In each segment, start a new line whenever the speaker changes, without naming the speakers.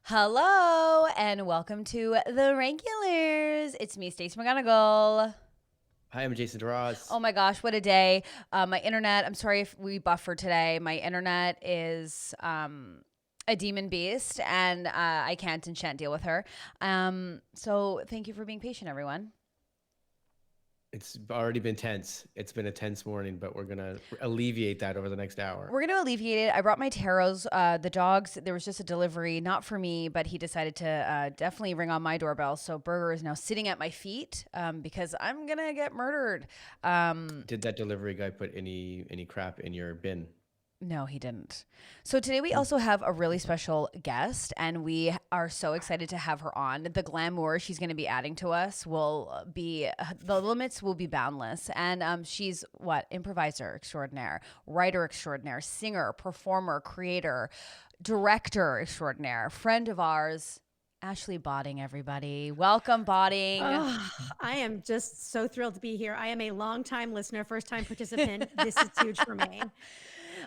Hello and welcome to The Regulars. It's me, Stacey McGonigal.
Hi, I'm Jason
Oh
DeRoss.
my gosh, what a day. My internet, I'm sorry if we buffer today. My internet is a demon beast and I can't and shan't deal with her. So thank you for being patient, everyone.
It's already been tense. It's been a tense morning, but we're going to alleviate that over the next hour.
We're going to alleviate it. I brought my taros. The dogs, there was just a delivery, not for me, but he decided to definitely ring on my doorbell. So Burger is now sitting at my feet because I'm going to get murdered.
Did that delivery guy put any crap in your bin?
No, he didn't. So today we also have a really special guest, and we are so excited to have her on. The glamour she's going to be adding to us will be the limits will be boundless. And she's what improviser extraordinaire, writer extraordinaire, singer, performer, creator, director extraordinaire, friend of ours. Ashley Botting, everybody. Welcome, Botting.
Oh, I am just so thrilled to be here. I am a longtime listener, first time participant. This is huge for me.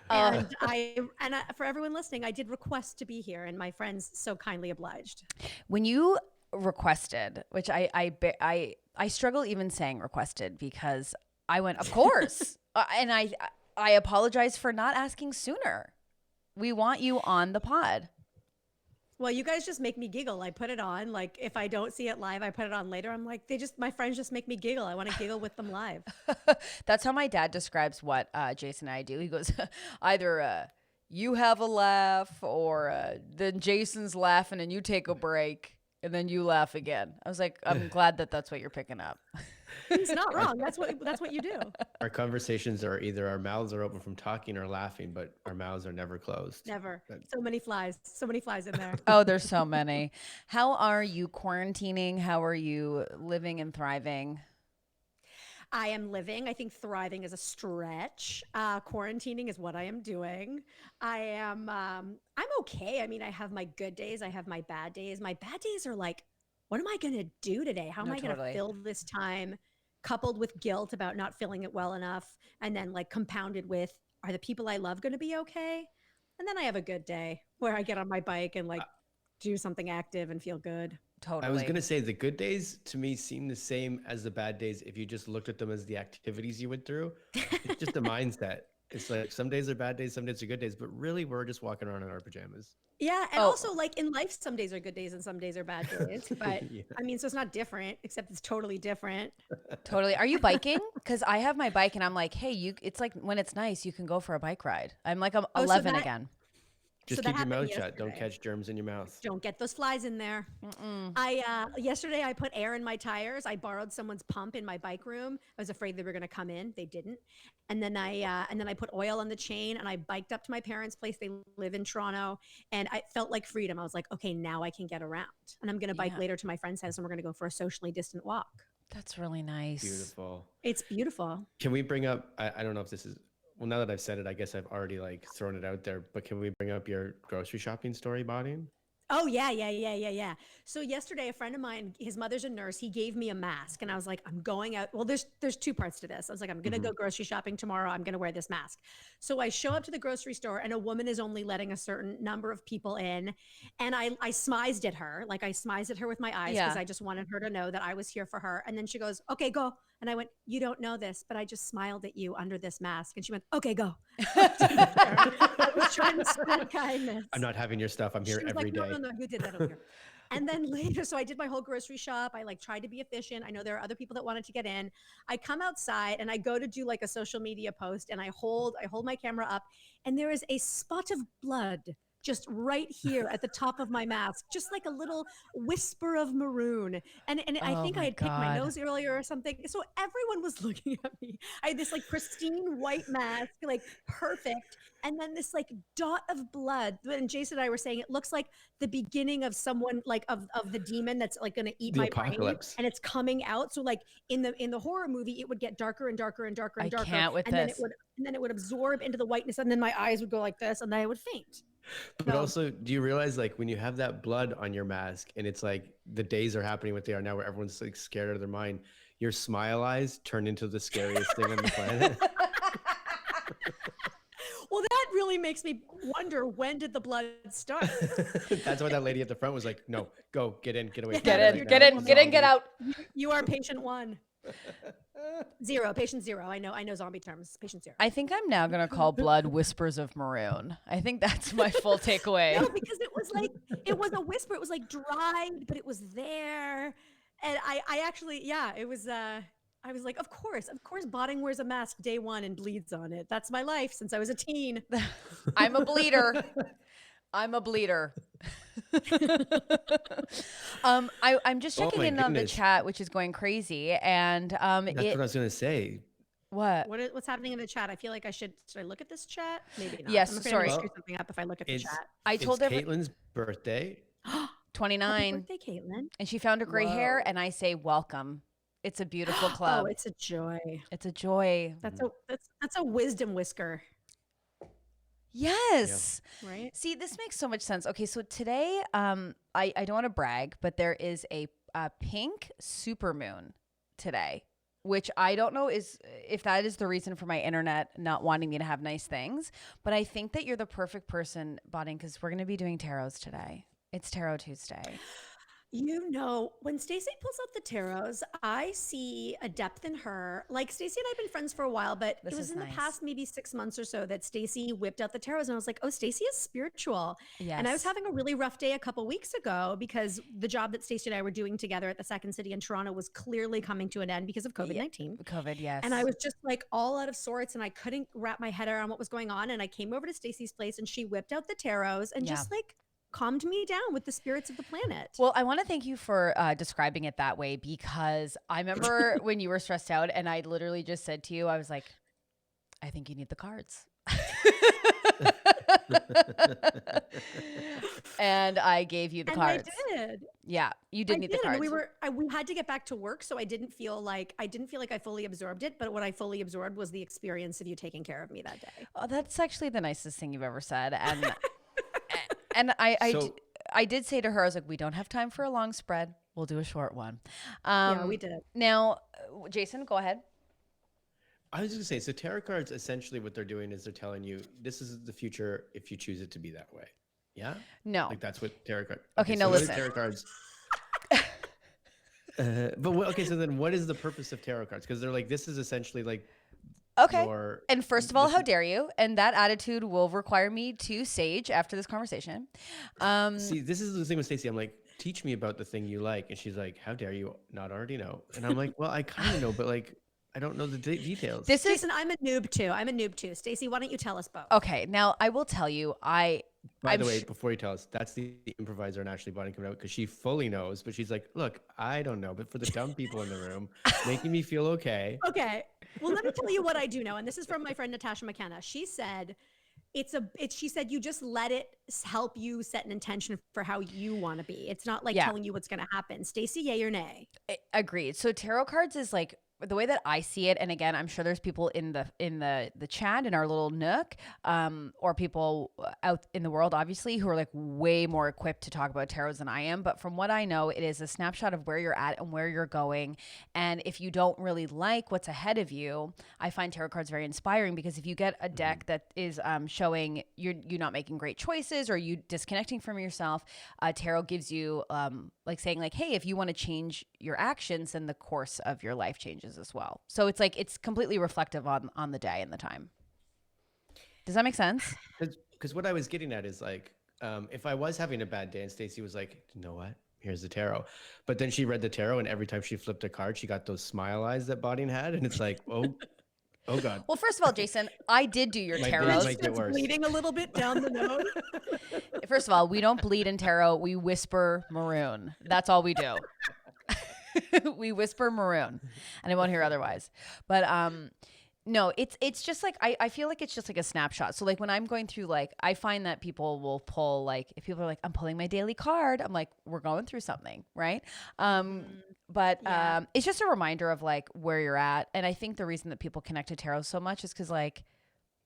For everyone listening, I did request to be here, and my friends so kindly obliged.
When you requested, which I struggle even saying requested because I went, of course, and I apologize for not asking sooner. We want you on the pod.
Well, you guys just make me giggle. I put it on. Like if I don't see it live, I put it on later. I'm like, my friends just make me giggle. I want to giggle with them live.
That's how my dad describes what Jason and I do. He goes, either you have a laugh or then Jason's laughing and you take a break and then you laugh again. I was like, I'm glad that that's what you're picking up.
He's not wrong. That's what you do.
Our conversations are either our mouths are open from talking or laughing, but our mouths are never closed.
Never. So many flies in there.
Oh, there's so many. How are you quarantining? How are you living and thriving?
I am living. I think thriving is a stretch. Quarantining is what I am doing. I'm okay. I mean, I have my good days. I have my bad days. My bad days are like, what am I going to do today? How am
No,
I going to
totally.
fill this time? Coupled with guilt about not feeling it well enough. And then like compounded with, are the people I love going to be okay? And then I have a good day where I get on my bike and like do something active and feel good.
Totally.
I was going to say the good days to me seem the same as the bad days if you just looked at them as the activities you went through. It's just a mindset. It's like some days are bad days, some days are good days, but really we're just walking around in our pajamas.
Yeah, and
Oh.
also like in life, some days are good days and some days are bad days. But
Yeah.
I mean, so it's not different, except it's totally different.
Totally. Are you biking? Because I have my bike and I'm like, hey, it's like when it's nice, you can go for a bike ride. I'm like, I'm
Oh,
11 again.
Just
that
keep your
happened
mouth shut. Don't
yesterday.
catch germs in your mouth.
Don't get those flies in there.
Mm-mm.
Yesterday I put air in my tires. I borrowed someone's pump in my bike room. I was afraid they were going to come in. They didn't. And then I put oil on the chain and I biked up to my parents' place. They live in Toronto, and I felt like freedom. I was like, okay, now I can get around. And I'm going to bike
Yeah.
later to my friend's house and we're going to go for a socially distant walk.
That's really nice.
Beautiful.
It's beautiful.
Can we bring up, I don't know if this is, well, now that I've said it, I guess I've already like thrown it out there, but can we bring up your grocery shopping story, Bonnie?
Oh yeah. So yesterday, a friend of mine, his mother's a nurse. He gave me a mask, and I was like, I'm going out. Well, there's two parts to this. I was like, I'm gonna go grocery shopping tomorrow. I'm gonna wear this mask. So I show up to the grocery store, and a woman is only letting a certain number of people in, and I smized at her, like I smized at her with my eyes because
Yeah.
I just wanted her to know that I was here for her. And then she goes, "Okay, go." And I went, "You don't know this, but I just smiled at you under this mask." And she went, "Okay, go." I was trying to spread kindness.
I'm not having your stuff. I'm here
She was
every
like,
day.
no, you did that over here. And then later, so I did my whole grocery shop. I like tried to be efficient. I know there are other people that wanted to get in. I come outside and I go to do like a social media post, and I hold my camera up, and there is a spot of blood just right here at the top of my mask, just like a little whisper of maroon. And I
Oh
think I
my
had picked my
God.
nose earlier or something. So everyone was looking at me. I had this like pristine white mask, like perfect. And then this like dot of blood. And Jason and I were saying it looks like the beginning of someone like of the demon that's like going to eat
The
my brain,
apocalypse.
and it's coming out. So like in the horror movie, it would get darker and darker and darker
I
and darker,
can't with
and then
this.
it would absorb into the whiteness, and then my eyes would go like this, and then I would faint.
But
No.
also, do you realize like when you have that blood on your mask and it's like the days are happening what they are now where everyone's like scared out of their mind, your smile eyes turn into the scariest thing on the planet?
Well, that really really makes me wonder, when did the blood start?
That's why that lady at the front was like, "No, go, get in, get away, from
Get
me
in,
right
get
now,
in, get in, get
zombie."
out.
You are patient 1. 0, patient 0. I know zombie terms. Patient 0.
I think I'm now gonna call blood whispers of maroon. I think that's my full takeaway.
No, because it was a whisper. It was like dried, but it was there. And I actually, yeah, it was, I was like, of course, Botting wears a mask day 1 and bleeds on it. That's my life since I was a teen.
I'm a bleeder. I'm a bleeder. I'm just
Oh
checking
my
in on the
goodness.
chat, which is going crazy. And
That's what I was gonna say.
what?
What's happening in the chat? I feel like should I look at this chat? Maybe not.
Yes,
I'm afraid
sorry.
I'm gonna screw something up if I look at the
It's
chat.
I told
it's
every
Caitlin's birthday.
Happy
29,
birthday, Caitlin.
and she found her gray hair,
Whoa.
and I say welcome. It's a beautiful
Oh,
club.
it's a joy.
It's a joy.
That's a wisdom whisker,
Yes.
right?
See, this makes so much sense. Okay, so today, I don't want to brag, but there is a pink supermoon today, which I don't know if that is the reason for my internet not wanting me to have nice things. But I think that you're the perfect person, Botting, because we're going to be doing tarots today. It's Tarot Tuesday.
You know, when Stacey pulls out the tarots, I see a depth in her. Like, Stacey and I have been friends for a while, but
This
it was
is
in the
nice.
past maybe 6 months or so that Stacey whipped out the tarots, and I was like, oh, Stacey is spiritual.
Yes.
And I was having a really rough day a couple weeks ago because the job that Stacey and I were doing together at the Second City in Toronto was clearly coming to an end because of COVID-19.
COVID, yes.
And I was just like all out of sorts, and I couldn't wrap my head around what was going on. And I came over to Stacey's place, and she whipped out the tarots and just like calmed me down with the spirits of the planet.
Well, I want to thank you for describing it that way, because I remember when you were stressed out and I literally just said to you, I was like, I think you need the cards. And I gave you the cards.
I did.
Yeah, you did need the cards.
And we had to get back to work, so I didn't feel like I fully absorbed it, but what I fully absorbed was the experience of you taking care of me that day.
Oh, that's actually the nicest thing you've ever said. And
So-
I did say to her, I was like, we don't have time for a long spread. We'll do a short one.
Yeah, we did.
Now, Jason, go ahead.
I was just gonna say, so tarot cards, essentially what they're doing is they're telling you this is the future if you choose it to be that way. Yeah?
No.
Like that's what tarot cards.
Okay, no,
what are
listen.
tarot cards. So then what is the purpose of tarot cards? Because they're like, this is essentially like
Okay.
your.
And first of all,
this
how
is-
dare you? And that attitude will require me to sage after this conversation.
See, this is the thing with Stacey. I'm like, teach me about the thing you like, and she's like, how dare you not already know? And I'm like, well, I kind of know, but like, I don't know the details.
This is
Jason, I'm a noob too. Stacey, why don't you tell us both?
okay. Now, I will tell you,
By
I'm
the way,
sh-
before you tell us, that's the improviser and Ashley Bonnie coming out because she fully knows, but she's like, look, I don't know, but for the dumb people in the room, making me feel okay.
Okay. Well, let me tell you what I do know. And this is from my friend Natasha McKenna. She said, she said, you just let it help you set an intention for how you want to be. It's not like
Yeah.
telling you what's going to happen. Stacey, yay or nay?
agreed. So tarot cards is like the way that I see it, and again, I'm sure there's people in the chat in our little nook, or people out in the world, obviously, who are like way more equipped to talk about tarots than I am. But from what I know, it is a snapshot of where you're at and where you're going. And if you don't really like what's ahead of you, I find tarot cards very inspiring, because if you get a deck that is showing you're not making great choices or you disconnecting from yourself, tarot gives you like saying like, hey, if you want to change your actions, then the course of your life changes as well. So it's like it's completely reflective on the day and the time. Does that make sense?
Because what I was getting at is like, if I was having a bad day and Stacey was like, you know what? Here's the tarot. But then she read the tarot, and every time she flipped a card, she got those smile eyes that Bodine had. And it's like, oh God.
Well, first of all, Jason, I did do your
My
tarot.
days might get
It's
worse.
bleeding a little bit down the nose.
First of all, we don't bleed in tarot. We whisper maroon. That's all we do. We whisper maroon, and I won't hear otherwise. But no, it's just like I feel like it's just like a snapshot. So like when I'm going through, like, I find that people will pull, like, if people are like, I'm pulling my daily card, I'm like, we're going through something, right? But
Yeah.
it's just a reminder of like where you're at. And I think the reason that people connect to tarot so much is because like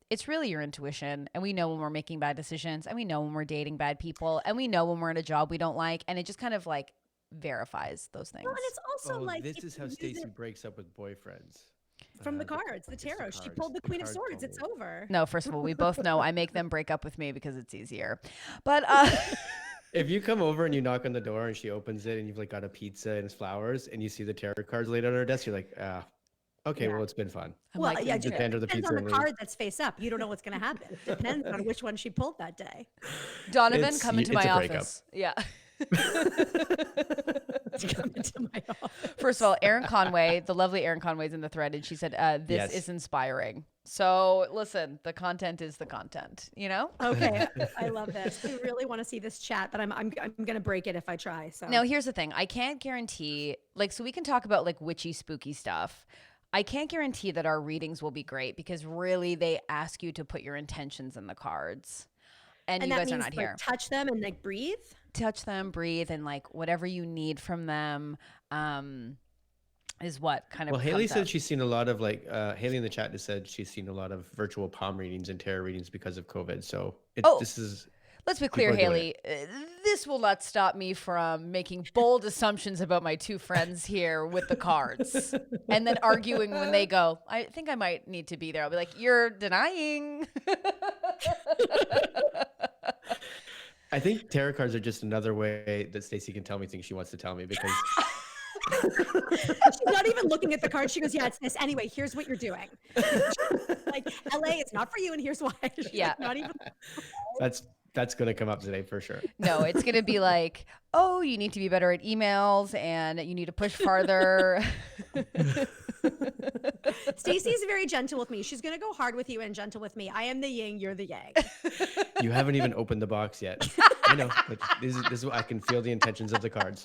it's really your intuition, and we know when we're making bad decisions, and we know when we're dating bad people, and we know when we're in a job we don't like, and it just kind of like verifies those things.
Well, and it's also like
This
if
is
you
how
use
Stacey
it-
breaks up with boyfriends.
from the cards, the
it's the
tarot. She
cards.
pulled the
The
Queen of
cards
Swords.
told
It's
me.
over.
No, first of all, we both know I make them break up with me because it's easier. But
If you come over and you knock on the door and she opens it and you've like got a pizza and it's flowers and you see the tarot cards laid on her desk, you're like, ah, okay,
Yeah.
well, it's been fun.
I'm
Well,
like,
yeah,
You just
it
hand her the
depends
pizza
on the
and leave.
card that's face up. You don't know what's going to happen. Depends on which one she pulled that day.
Donovan, come into
It's
my
a breakup.
office. Yeah.
It's coming to my office.
First of all, Erin Conway, the lovely Erin Conway's in the thread, and she said, this
Yes.
is inspiring. So listen, the content is the content, you know?
Okay, I love this. I really want to see this chat, but I'm gonna break it if I try. So
Now, here's the thing. I can't guarantee, like, so we can talk about like witchy, spooky stuff. I can't guarantee that our readings will be great because really they ask you to put your intentions in the cards. And you
that
guys are
means
not
like
here.
touch them and like breathe.
Touch them, breathe, and like whatever you need from them is what kind of
Well, Haley
comes
said
out.
she's seen a lot of like, Haley in the chat just said she's seen a lot of virtual palm readings and tarot readings because of COVID. So this is.
Let's be clear,
people are
Haley.
doing
This will not stop me from making bold assumptions about my two friends here with the cards and then arguing when they go, I think I might need to be there. I'll be like, you're denying.
I think tarot cards are just another way that Stacey can tell me things she wants to tell me because
She's not even looking at the card. She goes, "Yeah, it's this anyway. Here's what you're doing." Like LA, it's not for you, and here's why. She's
Yeah.
like, not even.
that's going to come up today for sure.
No, it's going to be like, oh, you need to be better at emails and you need to push farther.
Stacey is very gentle with me. She's gonna go hard with you and gentle with me. I am the yin, you're the yang.
You haven't even opened the box yet. I know. But this is I can feel the intentions of the cards.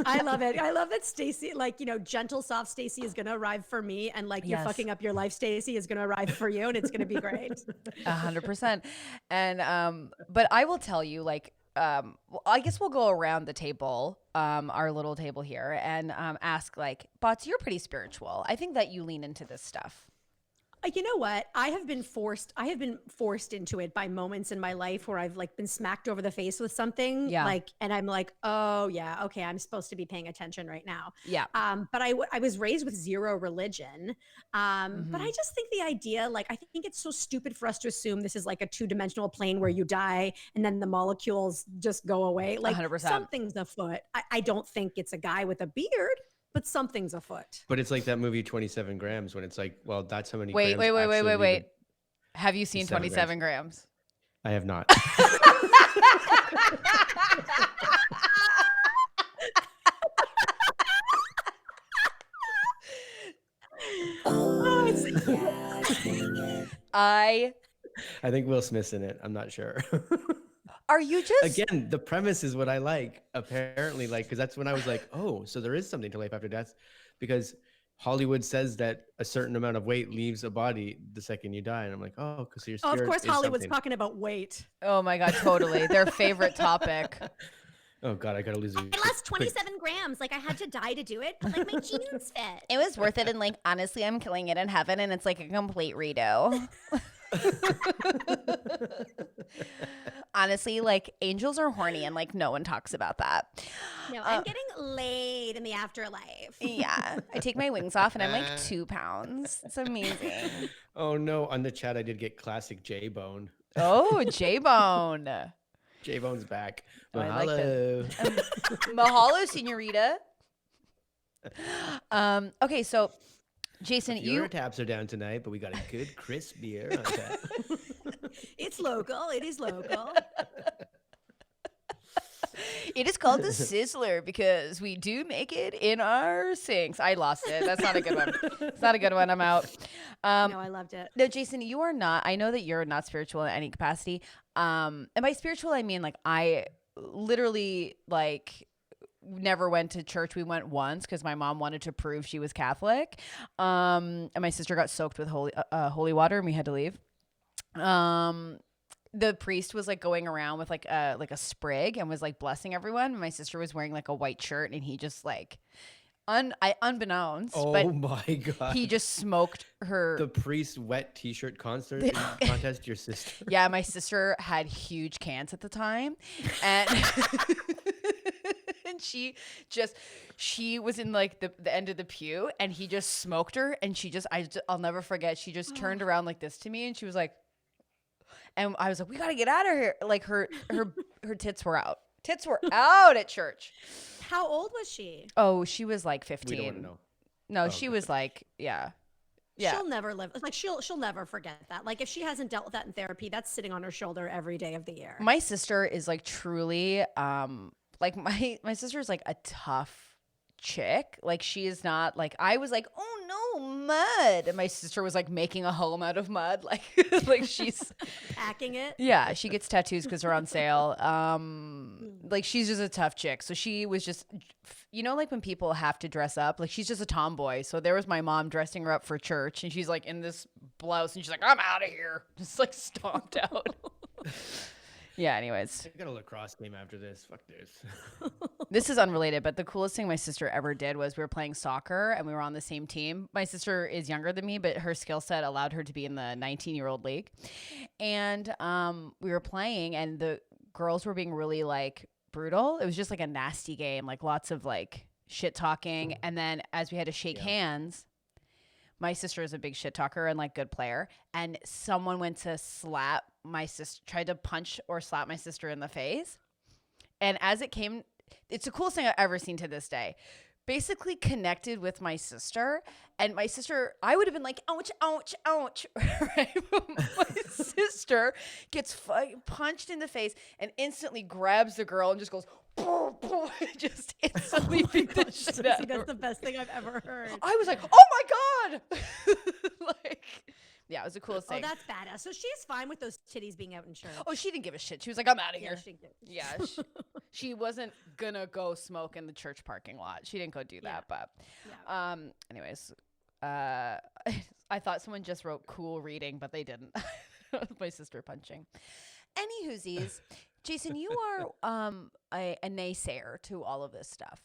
I love it. I love that Stacey, like, you know, gentle, soft Stacey is gonna arrive for me, and like you're
Yes.
fucking up your life, Stacey is gonna arrive for you, and it's gonna be great.
100%. And but I will tell you, like, well, I guess we'll go around the table, our little table here, and ask, like, Bots, you're pretty spiritual. I think that you lean into this stuff.
You know what? I have been forced into it by moments in my life where I've like been smacked over the face with something.
Yeah.
Like, and I'm like, oh yeah, okay, I'm supposed to be paying attention right now.
Yeah.
But I was raised with zero religion. But I just think the idea, like, I think it's so stupid for us to assume this is like a 2-dimensional plane where you die and then the molecules just go away. Like
100%.
something's afoot. I don't think it's a guy with a beard, but something's afoot.
But it's like that movie 27 Grams when it's like, well, that's how many
Wait.
grams actually
Wait.
need
Have you seen
27
27 grams?
to- I have not.
Oh, it's
I
think Will Smith's in it. I'm not sure.
are you just
Again, the premise is what I like, apparently, like, because that's when I was like, oh, so there is something to life after death, because Hollywood says that a certain amount of weight leaves a body the second you die. And I'm like, oh, because your
Oh,
spirit
of course,
is
Hollywood's
something.
talking about weight.
Oh my god, totally. Their favorite topic.
Oh God, I gotta lose.
I lost 27 grams. Like I had to die to do it, but like my genes fit.
It was worth it, and like honestly, I'm killing it in heaven, and it's like a complete redo. Honestly, like angels are horny, and like no one talks about that.
No, I'm getting laid in the afterlife.
Yeah, I take my wings off, and I'm like 2 pounds. It's amazing.
Oh no, on the chat I did get classic J Bone.
Oh, J-Bone.
J Bone's back.
Oh, I like
Mahalo.
Mahalo, senorita. Okay, so Jason,
Your taps are down tonight, but we got a good crisp beer on tap.
It's local. It is local.
it is called the Sizzler because we do make it in our sinks. I lost it. That's not a good one. It's not a good one. I'm out.
No, I loved it.
No, Jason, you are not. I know that you're not spiritual in any capacity. And by spiritual, I mean like I literally like never went to church. We went once because my mom wanted to prove she was Catholic. And my sister got soaked with holy water, and we had to leave. The priest was like going around with like a sprig and was like blessing everyone. My sister was wearing like a white shirt, and he just like unbeknownst,
Oh
but
my God.
he just smoked her.
The priest wet t-shirt contest, your sister.
Yeah, my sister had huge cans at the time, and she was in like the end of the pew, and he just smoked her, and I'll never forget. She just turned around like this to me, and she was like, and I was like, we got to get out of here. Like her tits were out. Tits were out at church.
How old was she?
Oh, she was like 15.
We don't want to know.
No,
Oh,
she
okay.
was like, yeah.
She'll never live. Like she'll never forget that. Like if she hasn't dealt with that in therapy, that's sitting on her shoulder every day of the year.
My sister is like truly, like my sister is like a tough chick. Like she is not like, I was like, oh no, mud. And my sister was like making a home out of mud. Like, like she's
Packing it.
yeah, she gets tattoos because they're on sale. Like she's just a tough chick. So she was just, you know, like when people have to dress up, like she's just a tomboy. So there was my mom dressing her up for church, and she's like in this blouse, and she's like, I'm out of here, just like stomped out. Yeah. Anyways,
I got a lacrosse game after this. Fuck this.
this is unrelated, but the coolest thing my sister ever did was we were playing soccer, and we were on the same team. My sister is younger than me, but her skill set allowed her to be in the 19-year-old league. And we were playing, and the girls were being really like brutal. It was just like a nasty game, like lots of like shit talking. And then as we had to shake hands, my sister is a big shit talker and like good player, and someone went to slap my sister, tried to punch or slap my sister in the face. And as it came, it's the coolest thing I've ever seen to this day. Basically connected with my sister, and my sister, I would have been like, ouch, ouch, ouch, right? My sister gets punched in the face and instantly grabs the girl and just goes, just instantly beat the shit out of her.
That's the best thing I've ever heard.
I was like, oh my God. Like, yeah, it was the coolest
Oh,
thing.
that's badass. So she's fine with those titties being out in church.
Oh, she didn't give a shit. She was like, I'm out of
Yeah,
here.
she did.
Yeah, she wasn't gonna go smoke in the church parking lot. She didn't go do that. But anyways, I thought someone just wrote cool reading, but they didn't. My sister punching. Anywhoosies, Jason, you are a naysayer to all of this stuff.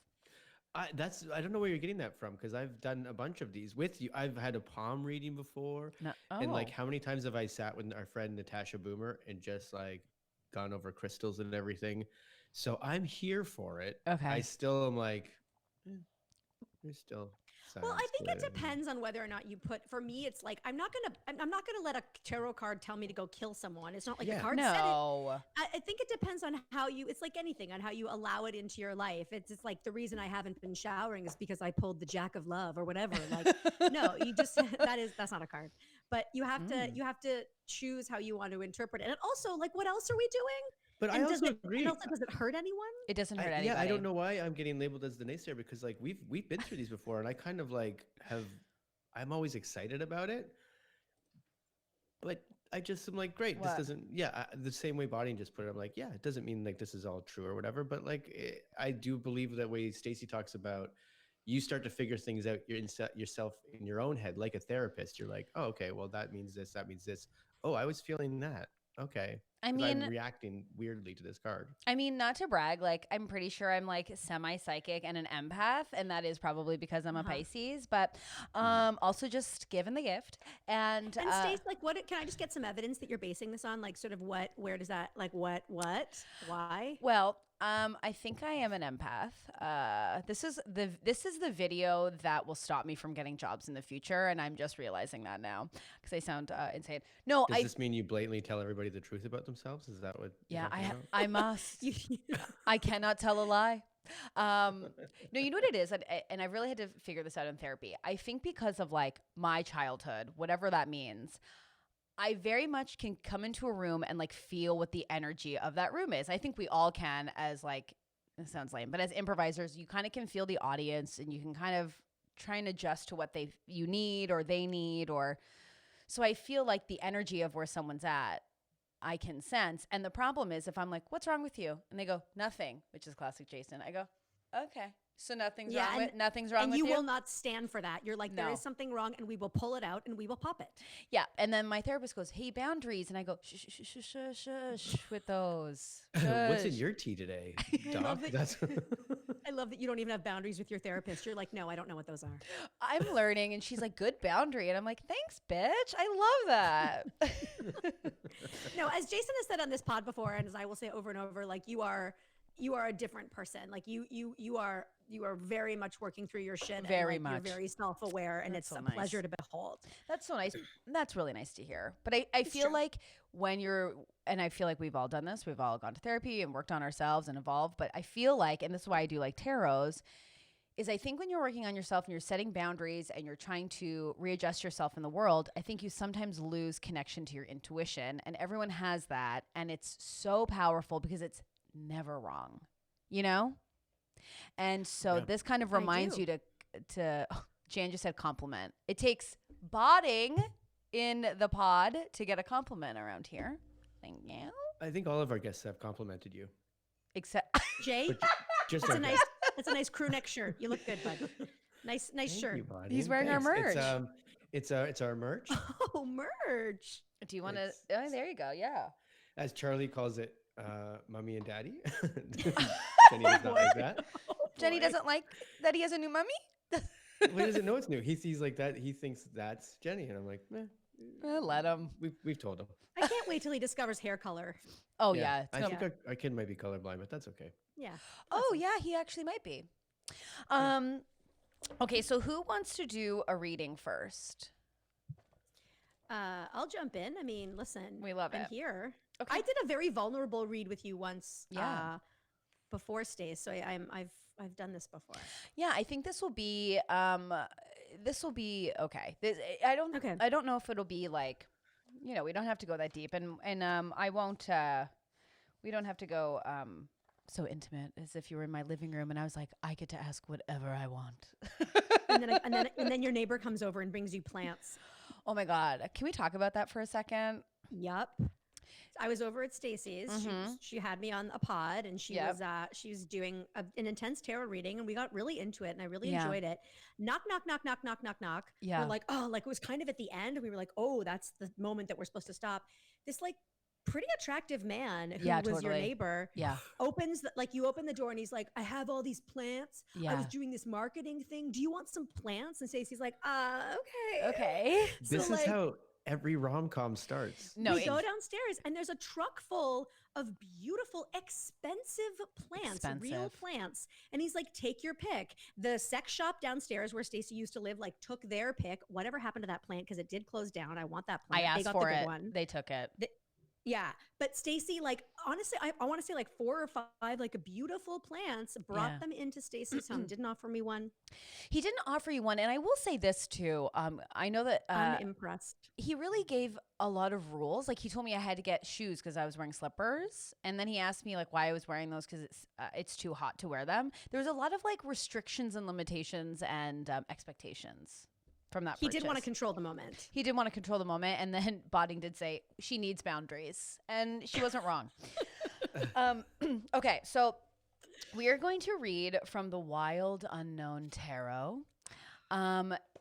I don't know where you're getting that from, because I've done a bunch of these with you. I've had a palm reading before. And like, how many times have I sat with our friend Natasha Boomer and just like gone over crystals and everything? So I'm here for it.
Okay.
I still am like, there's still.
Well, I think it depends on whether or not you put. For me, it's like I'm not gonna let a tarot card tell me to go kill someone. It's not like the card said it.
No.
I think it depends on how you. It's like anything, on how you allow it into your life. It's like the reason I haven't been showering is because I pulled the Jack of Love or whatever. Like, no, you just that's not a card. But you have to choose how you want to interpret it. And also, like, what else are we doing?
But I also agree.
And also, does it hurt anyone?
It doesn't hurt anybody.
Yeah, I don't know why I'm getting labeled as the naysayer, because like we've been through these before, and I kind of like I'm always excited about it, but I just am like, great, this doesn't. Yeah, the same way Bonnie just put it. I'm like, yeah, it doesn't mean like this is all true or whatever, but like I do believe that way Stacey talks about. You start to figure things out yourself in your own head, like a therapist. You're like, oh, okay, well that means this, that means this. Oh, I was feeling that. Okay.
I mean,
I'm reacting weirdly to this card.
I mean, not to brag, like I'm pretty sure I'm like semi-psychic and an empath, and that is probably because I'm a Pisces, but also just given the gift. And
Stace, like, what can I just get some evidence that you're basing this on? Like, sort of where does that, like, why?
Well, I think I am an empath. This is the video that will stop me from getting jobs in the future, and I'm just realizing that now because I sound insane. No,
Does this mean you blatantly tell everybody the truth about themselves? Is that what?
Yeah, I must. I cannot tell a lie. No, you know what it is, and I really had to figure this out in therapy. I think because of like my childhood, whatever that means, I very much can come into a room and like feel what the energy of that room is. I think we all can, as like, it sounds lame, but as improvisers, you kind of can feel the audience, and you can kind of try and adjust to what you need or they need, or so I feel like the energy of where someone's at, I can sense. And the problem is if I'm like, what's wrong with you? And they go, nothing, which is classic Jason. I go, okay. So nothing's wrong with you?
And you will not stand for that. You're like, there is something wrong, and we will pull it out and we will pop it.
Yeah. And then my therapist goes, hey, boundaries. And I go, shush, shush, shush, shush, shush with those.
What's in your tea today, Doc?
I love that you don't even have boundaries with your therapist. You're like, no, I don't know what those are.
I'm learning. And she's like, good boundary. And I'm like, thanks, bitch. I love that.
No, as Jason has said on this pod before, and as I will say over and over, like, you are you are a different person. Like you are very much working through your shit.
Very
and like,
much.
You're very self-aware, and
That's
it's
so
a
nice.
pleasure to behold.
That's so nice. That's really nice to hear. But I
It's
feel
true.
like when you're, and I feel like we've all done this, we've all gone to therapy and worked on ourselves and evolved. But I feel like, and this is why I do like tarots, is I think when you're working on yourself and you're setting boundaries and you're trying to readjust yourself in the world, I think you sometimes lose connection to your intuition. And everyone has that. And it's so powerful because it's never wrong, you know? And so
Yeah.
this kind of
I
reminds
do.
you to Jan just said compliment. It takes botting in the pod to get a compliment around here. Thank you.
I think all of our guests have complimented you.
Except
Jay,
But just
that's
our
a
guests.
nice that's a nice crew neck shirt. You look good, bud. Nice
Thank
shirt.
you, buddy.
He's wearing our
Thanks.
merch.
It's our merch.
Oh, merch.
do you want to?
It's-
Oh, there you go. Yeah.
As Charlie calls it, mommy and daddy. Jenny does not like that.
Jenny doesn't like that he has a new mummy.
Well, he doesn't know it's new. He sees like that. He thinks that's Jenny, and I'm like,
Let him.
we've told him.
I can't wait till he discovers hair color.
Oh yeah. It's
I
gonna-
think our kid might be colorblind, but that's okay.
Yeah.
Oh yeah, he actually might be. Okay, so who wants to do a reading first?
I'll jump in. I mean, listen,
We love
I'm
it.
here.
Okay.
I did a very vulnerable read with you once.
Yeah.
Before Stace, so I've done this before.
Yeah, I think this will be okay.
Okay.
I don't know if it'll be like, we don't have to go that deep, and I won't. We don't have to go so intimate as if you were in my living room and I was like, I get to ask whatever I want.
And then your neighbor comes over and brings you plants.
Oh my God, can we talk about that for a second?
Yup. I was over at Stacy's. She had me on a pod, and she was doing an intense tarot reading, and we got really into it, and I really enjoyed it. Knock, knock, knock, knock, knock, knock, knock.
Yeah.
We're like, oh, like it was kind of at the end, and we were like, oh, that's the moment that we're supposed to stop. This like pretty attractive man who was your neighbor
Yeah.
opens you open the door, and he's like, I have all these plants.
Yeah.
I was doing this marketing thing. Do you want some plants? And Stacy's like, okay.
Okay.
This
So,
is
like,
how every rom-com starts.
No,
we go downstairs, and there's a truck full of beautiful, expensive plants, real
Expensive.
plants. And he's like, take your pick. The sex shop downstairs where Stacy used to live, like, took their pick. Whatever happened to that plant? Because it did close down. I want that
I
plant.
asked
they got
for
the good
it.
one.
They took it.
Yeah. But Stacy, like, honestly, I want to say like 4 or 5, like, beautiful plants, brought them into Stacy's home. Didn't offer me one.
He didn't offer you one, and I will say this too. I know that
I'm impressed.
he really gave a lot of rules. Like he told me I had to get shoes because I was wearing slippers, and then he asked me like why I was wearing those because it's too hot to wear them. There was a lot of like restrictions and limitations and expectations from that.
He did want to
purchase.
control the moment.
He did want to control the moment, and then Botting did say she needs boundaries, and she wasn't wrong. Okay, so we are going to read from the Wild Unknown Tarot.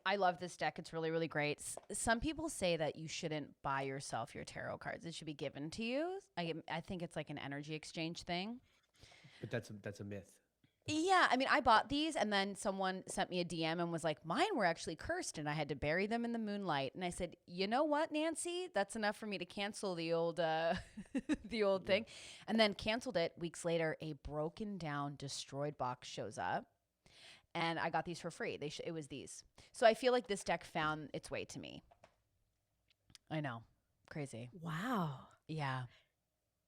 I love this deck. It's really, really great. Some people say that you shouldn't buy yourself your tarot cards. It should be given to you. I think it's like an energy exchange thing.
But that's a myth.
Yeah, I mean, I bought these, and then someone sent me a DM and was like, mine were actually cursed, and I had to bury them in the moonlight. And I said, you know what, Nancy? That's enough for me to cancel the old the old thing. And then canceled it. Weeks later, a broken down, destroyed box shows up, and I got these for free. It was these. So I feel like this deck found its way to me. I know. Crazy.
Wow.
Yeah.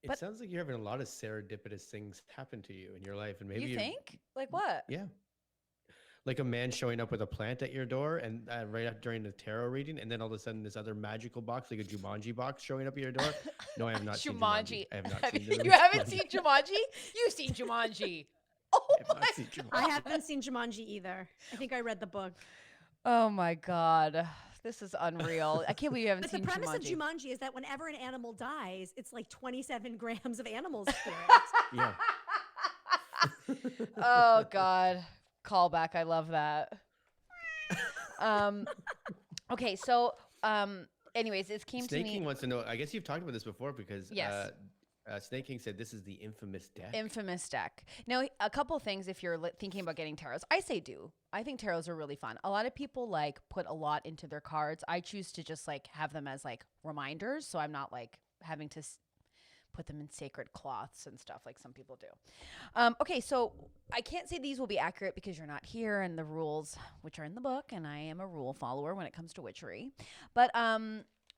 It
But-
sounds like you're having a lot of serendipitous things happen to you in your life, and maybe
You think? Like what?
Yeah. Like a man showing up with a plant at your door, and during the tarot reading, and then all of a sudden this other magical box, like a Jumanji box, showing up at your door. No, I have not seen Jumanji. I have not seen the
You haven't seen Jumanji? You've seen Jumanji. Oh
I have
my
not seen Jumanji.
I haven't seen Jumanji either. I think I read the book.
Oh my God. This is unreal. I can't believe you haven't
But the
seen
premise
Jumanji.
of Jumanji is that whenever an animal dies, it's like 27 grams of animal spirit.
Yeah.
Oh God. Callback. I love that. Okay, so anyways, it came
Snake
to
King
me.
wants to know. I guess you've talked about this before because
Yes.
Snake King said this is the infamous deck.
Infamous deck. Now, a couple things if you're thinking about getting tarots. I say do. I think tarots are really fun. A lot of people like put a lot into their cards. I choose to just like have them as like reminders, so I'm not like having to put them in sacred cloths and stuff like some people do. Okay, so I can't say these will be accurate because you're not here and the rules, which are in the book, and I am a rule follower when it comes to witchery. But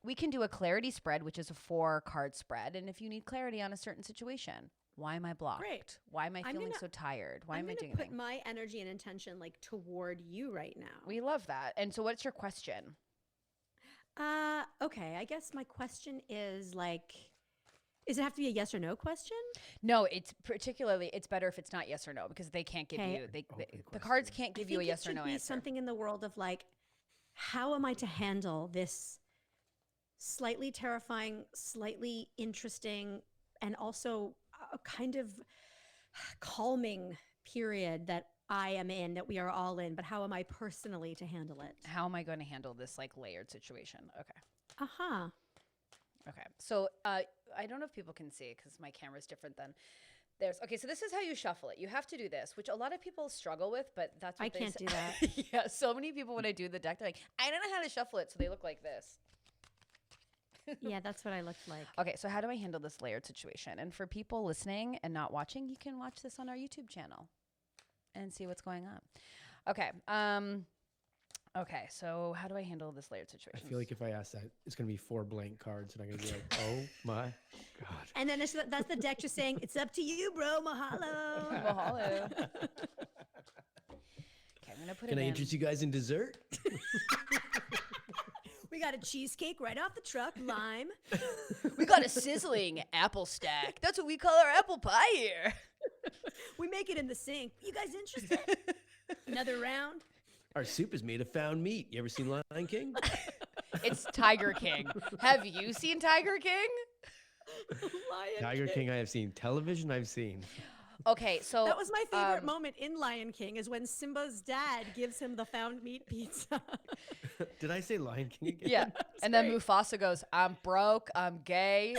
we can do a clarity spread, which is a 4-card spread. And if you need clarity on a certain situation, why am I blocked?
Great.
Why am I
I'm
feeling
gonna-
so tired? Why
I'm
am I
gonna
doing
put
anything?
my energy and intention like toward you right now.
We love that. And so what's your question?
Okay. I guess my question is like, does it have to be a yes or no question?
No, it's better if it's not yes or no because they can't give
Okay.
you
Open
the cards
question.
can't give you a yes or no
it should be
answer.
something in the world of like, how am I to handle this slightly terrifying, slightly interesting, and also a kind of calming period that I am in, that we are all in, but how am I personally to handle it?
How am I going to handle this like layered situation? Okay.
Uh-huh.
Okay. So I don't know if people can see because my camera's different than theirs. Okay, so this is how you shuffle it. You have to do this, which a lot of people struggle with, but that's what
I
they
can't
say.
do that.
Yeah, so many people when I do the deck, they're like, I don't know how to shuffle it, so they look like this.
Yeah, that's what I looked like.
Okay, so how do I handle this layered situation? And for people listening and not watching, you can watch this on our YouTube channel and see what's going on. Okay. Okay, so how do I handle this layered
I
situation?
feel like if I ask that, it's gonna be 4 blank cards, and I'm gonna be like, oh my god.
And then that's the deck just saying, it's up to you, bro. Mahalo.
Mahalo. Okay, I'm gonna put
Can
it
I
in.
interest you guys in dessert?
We got a cheesecake right off the truck, lime.
We got a sizzling apple stack. That's what we call our apple pie here.
We make it in the sink. You guys interested? Another round?
Our soup is made of found meat. You ever seen Lion King?
It's Tiger King. Have you seen Tiger King?
Tiger King, I have seen. Television, I've seen.
Okay, so
That was my favorite moment in Lion King, is when Simba's dad gives him the found meat pizza.
Did I say Lion King again?
Yeah, and then Mufasa goes, "I'm broke, I'm gay,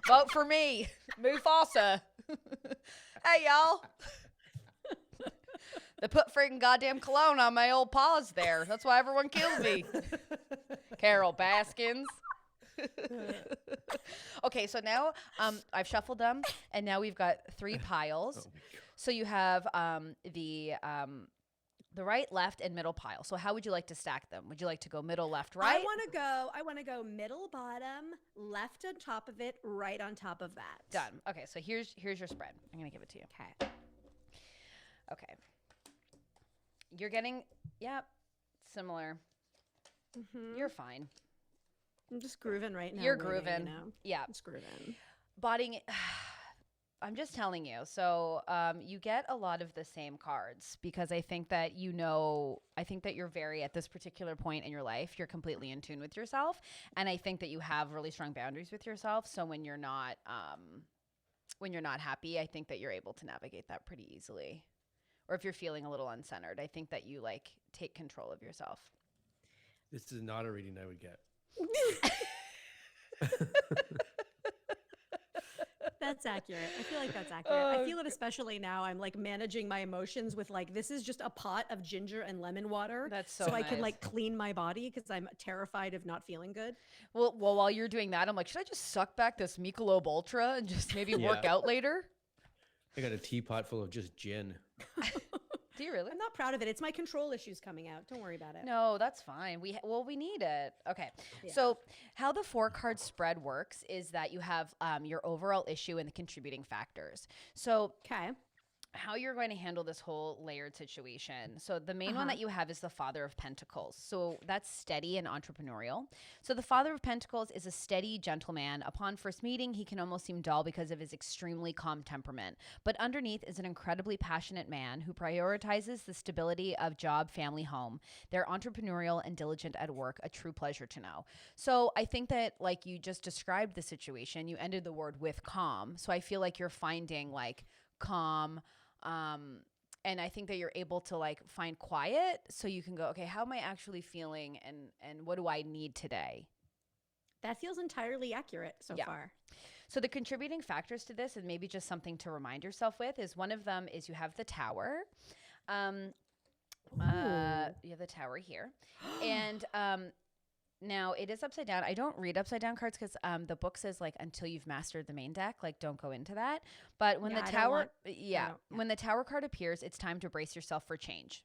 vote for me, Mufasa." Hey y'all, they put freaking goddamn cologne on my old paws there. That's why everyone kills me. Carol Baskins. Okay, so now I've shuffled them, and now we've got 3 piles.
Oh my God.
So you have the right, left, and middle pile. So how would you like to stack them? Would you like to go middle, left, right?
I want to go middle, bottom, left on top of it, right on top of that.
Done. Okay, so here's your spread. I'm gonna give it to you.
Okay.
Okay. You're getting similar. You're fine.
I'm just grooving right now.
You're
waiting,
grooving.
You know?
Yeah.
I'm just grooving.
Botting. I'm just telling you. So you get a lot of the same cards because I think that I think that you're very, at this particular point in your life, you're completely in tune with yourself. And I think that you have really strong boundaries with yourself. So when you're not happy, I think that you're able to navigate that pretty easily. Or if you're feeling a little uncentered, I think that you like take control of yourself.
This is not a reading I would get.
That's accurate. I feel like that's accurate. I feel it especially now. I'm like managing my emotions with like, this is just a pot of ginger and lemon water.
That's so
I can
nice.
like clean my body because I'm terrified of not feeling good.
Well, while you're doing that, I'm like, should I just suck back this Michelob Ultra and just maybe work
Yeah.
out later?
I got a teapot full of just gin.
Do you really?
I'm not proud of it. It's my control issues coming out. Don't worry about it.
No, that's fine. We need it. Okay. So how the 4-card spread works is that you have your overall issue and the contributing factors. So
Okay.
how you're going to handle this whole layered situation. So the main one that you have is the Father of Pentacles. So that's steady and entrepreneurial. So the Father of Pentacles is a steady gentleman. Upon first meeting, he can almost seem dull because of his extremely calm temperament. But underneath is an incredibly passionate man who prioritizes the stability of job, family, home. They're entrepreneurial and diligent at work, a true pleasure to know. So I think that like you just described the situation, you ended the word with calm. So I feel like you're finding like calm, and I think that you're able to like find quiet so you can go, okay, how am I actually feeling and what do I need today?
That feels entirely accurate so
Yeah.
far.
So the contributing factors to this, and maybe just something to remind yourself with, is one of them is you have the Tower. You have the Tower here. And Now it is upside down. I don't read upside down cards because the book says like until you've mastered the main deck, like don't go into that. But when
Yeah,
the
I don't
tower,
want-
yeah,
don't- yeah.
when the tower card appears, it's time to brace yourself for change.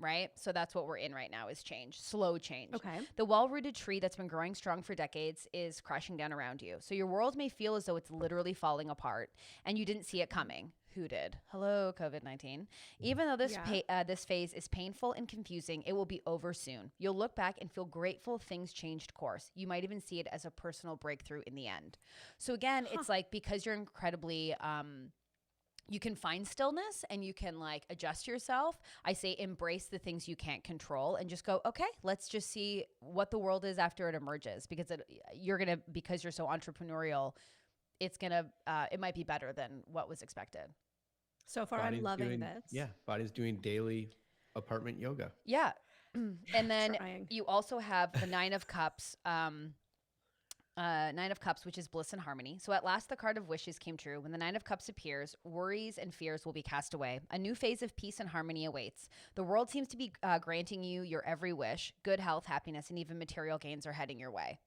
Right? So that's what we're in right now is change, slow change.
Okay.
The well-rooted tree that's been growing strong for decades is crashing down around you. So your world may feel as though it's literally falling apart and you didn't see it coming. Who did? Hello, COVID-19. Even though this phase is painful and confusing, it will be over soon. You'll look back and feel grateful things changed course. You might even see it as a personal breakthrough in the end. So again, it's like because you're incredibly you can find stillness and you can like adjust yourself. I say embrace the things you can't control and just go, okay, let's just see what the world is after it emerges because because you're so entrepreneurial, it might be better than what was expected.
So far,
Body's
I'm loving
doing,
this.
Yeah, body's doing daily apartment yoga.
Yeah. And then
Trying.
you also have the Nine of Cups. Nine of Cups, which is bliss and harmony. So at last, the card of wishes came true. When the Nine of Cups appears, worries and fears will be cast away. A new phase of peace and harmony awaits. The world seems to be granting you your every wish. Good health, happiness, and even material gains are heading your way.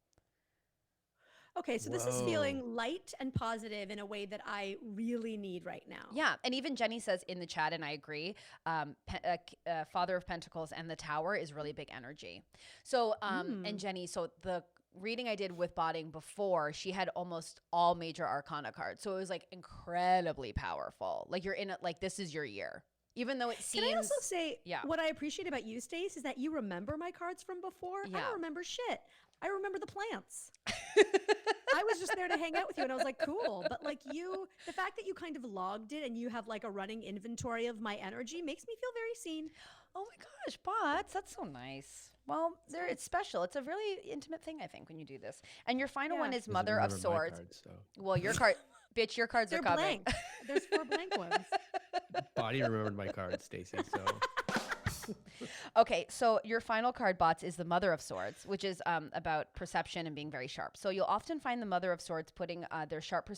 Okay, so this is
Whoa.
feeling light and positive in a way that I really need right now.
Yeah, and even Jenny says in the chat, and I agree, Father of Pentacles and the Tower is really big energy. So, and Jenny, so the reading I did with Botting before, she had almost all major arcana cards. So it was like incredibly powerful. Like you're in it, like this is your year. Even though it seems.
Can I also say,
Yeah.
what I appreciate about you, Stace, is that you remember my cards from before. I
Yeah.
don't remember shit. I remember the plants. I was just there to hang out with you and I was like, cool. But like the fact that you kind of logged it and you have like a running inventory of my energy makes me feel very seen.
Oh my gosh, Bots, that's so nice. Well, it's special. It's a really intimate thing, I think, when you do this. And your final one is
Doesn't
Mother of
remember my
Swords.
cards, so.
Well, your card, bitch, your cards
They're
are coming.
blank. There's 4 blank ones.
Body remembered my cards, Stacey. So
Okay, so your final card, Bots, is the Mother of Swords, which is about perception and being very sharp. So you'll often find the Mother of Swords putting their sharp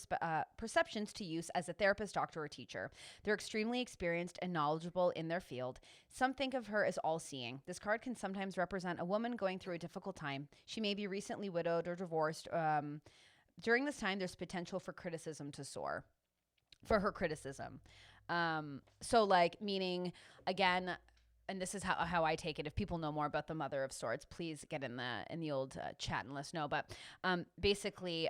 perceptions to use as a therapist, doctor, or teacher. They're extremely experienced and knowledgeable in their field. Some think of her as all-seeing. This card can sometimes represent a woman going through a difficult time. She may be recently widowed or divorced. During this time, there's potential for criticism to soar. For her criticism. So like meaning, again, and this is how I take it. If people know more about the Mother of Swords, please get in the old chat and let us know. But basically,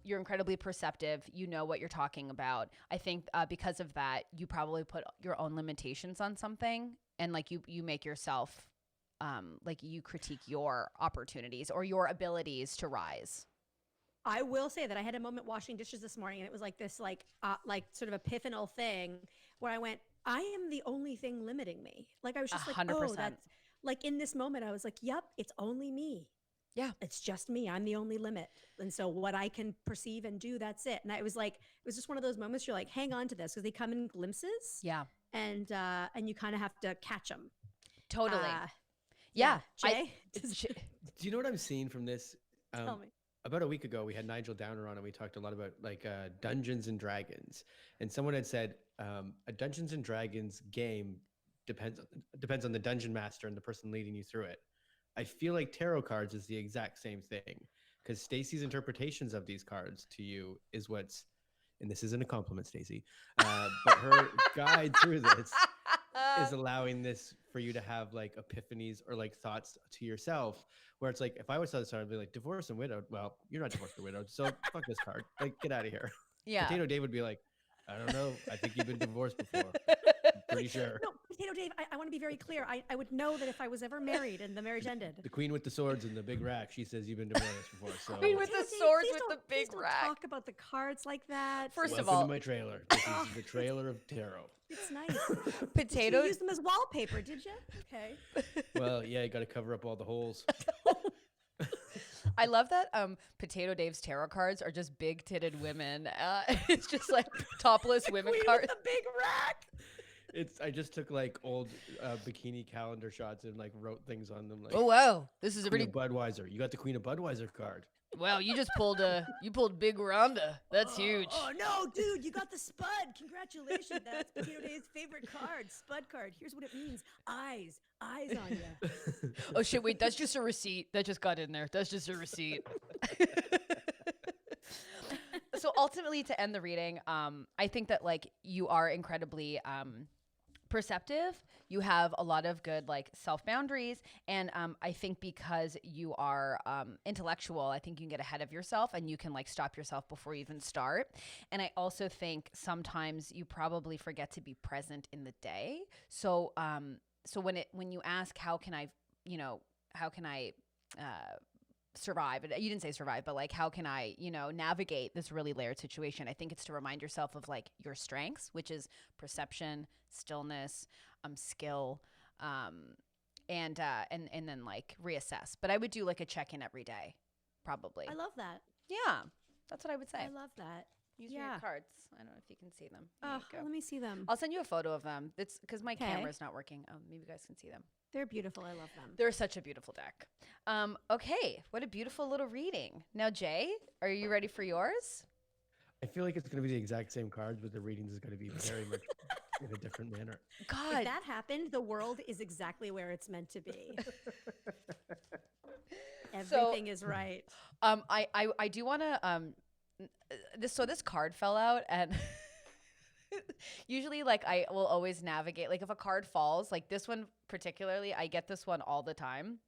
you're incredibly perceptive. You know what you're talking about. I think because of that, you probably put your own limitations on something, and like you make yourself, like you critique your opportunities or your abilities to rise.
I will say that I had a moment washing dishes this morning and it was like this like sort of epiphanal thing where I went, I am the only thing limiting me. Like I was just like,
100%.
oh, that's like in this moment, I was like, yep, it's only me.
Yeah.
It's just me. I'm the only limit. And so what I can perceive and do, that's it. And I was like, it was just one of those moments you're like, hang on to this because they come in glimpses.
Yeah.
And you kind of have to catch them.
Totally.
Yeah.
I-
Jay?
do you know what I'm seeing from this?
Tell me.
About a week ago, we had Nigel Downer on, and we talked a lot about like Dungeons and Dragons. And someone had said a Dungeons and Dragons game depends on the dungeon master and the person leading you through it. I feel like tarot cards is the exact same thing because Stacey's interpretations of these cards to you is what's, and this isn't a compliment, Stacey, but her guide through this is allowing this for you to have like epiphanies or like thoughts to yourself where it's like if I was on this card, I'd be like divorced and widowed. Well, you're not divorced or widowed, so fuck this card. Like get out of here.
Yeah.
Potato Dave would be like, I don't know. I think you've been divorced before. Pretty sure.
No, Potato Dave, I want to be very clear. I would know that if I was ever married and the marriage ended.
The queen with the swords and the big rack. She says you've been divorced before. So
Queen with
Potato
the
Dave,
swords
please
with the
don't- please
big
don't
rack.
Talk about the cards like that.
First of
welcome
all-
to my trailer. This is the trailer of tarot.
It's nice.
Potato.
You used them as wallpaper, did you? Okay.
Well, yeah, you got to cover up all the holes.
I love that Potato Dave's tarot cards are just big titted women. It's just like topless women
Queen
cards.
with the big rack.
I just took like old bikini calendar shots and like wrote things on them. Like,
Oh wow, this is a
Queen
pretty.
of Budweiser. You got the Queen of Budweiser card.
Well, you just pulled big Rhonda. That's huge.
Oh no, dude, you got the spud. Congratulations. That's Potato Dave's favorite card, spud card. Here's what it means. Eyes on you.
Oh shit, wait, that's just a receipt. That just got in there. That's just a receipt. So ultimately, to end the reading, I think that like you are incredibly perceptive. You have a lot of good like self boundaries, and I think because you are intellectual, I think you can get ahead of yourself and you can like stop yourself before you even start. And I also think sometimes you probably forget to be present in the day. So when you ask how can I survive, you didn't say survive, but like how can I navigate this really layered situation, I think it's to remind yourself of like your strengths, which is perception, stillness, skill, and then like reassess. But I would do like a check-in every day, probably.
I love that.
Yeah, that's what I would say.
I love that.
Use your cards. I don't know if you can see them. There
Oh,
you go.
let me see them.
I'll send you a photo of them. It's because my
Okay.
camera's not working. Oh, maybe you guys can see them.
They're beautiful. I love them.
They're such a beautiful deck. Okay, what a beautiful little reading. Now, Jay, are you ready for yours?
I feel like it's going to be the exact same cards, but the readings is going to be very much in a different manner.
If
God,
that happened, the world is exactly where it's meant to be. Everything is right.
I do want to this card fell out, and usually like I will always navigate, like if a card falls, like this one particularly, I get this one all the time.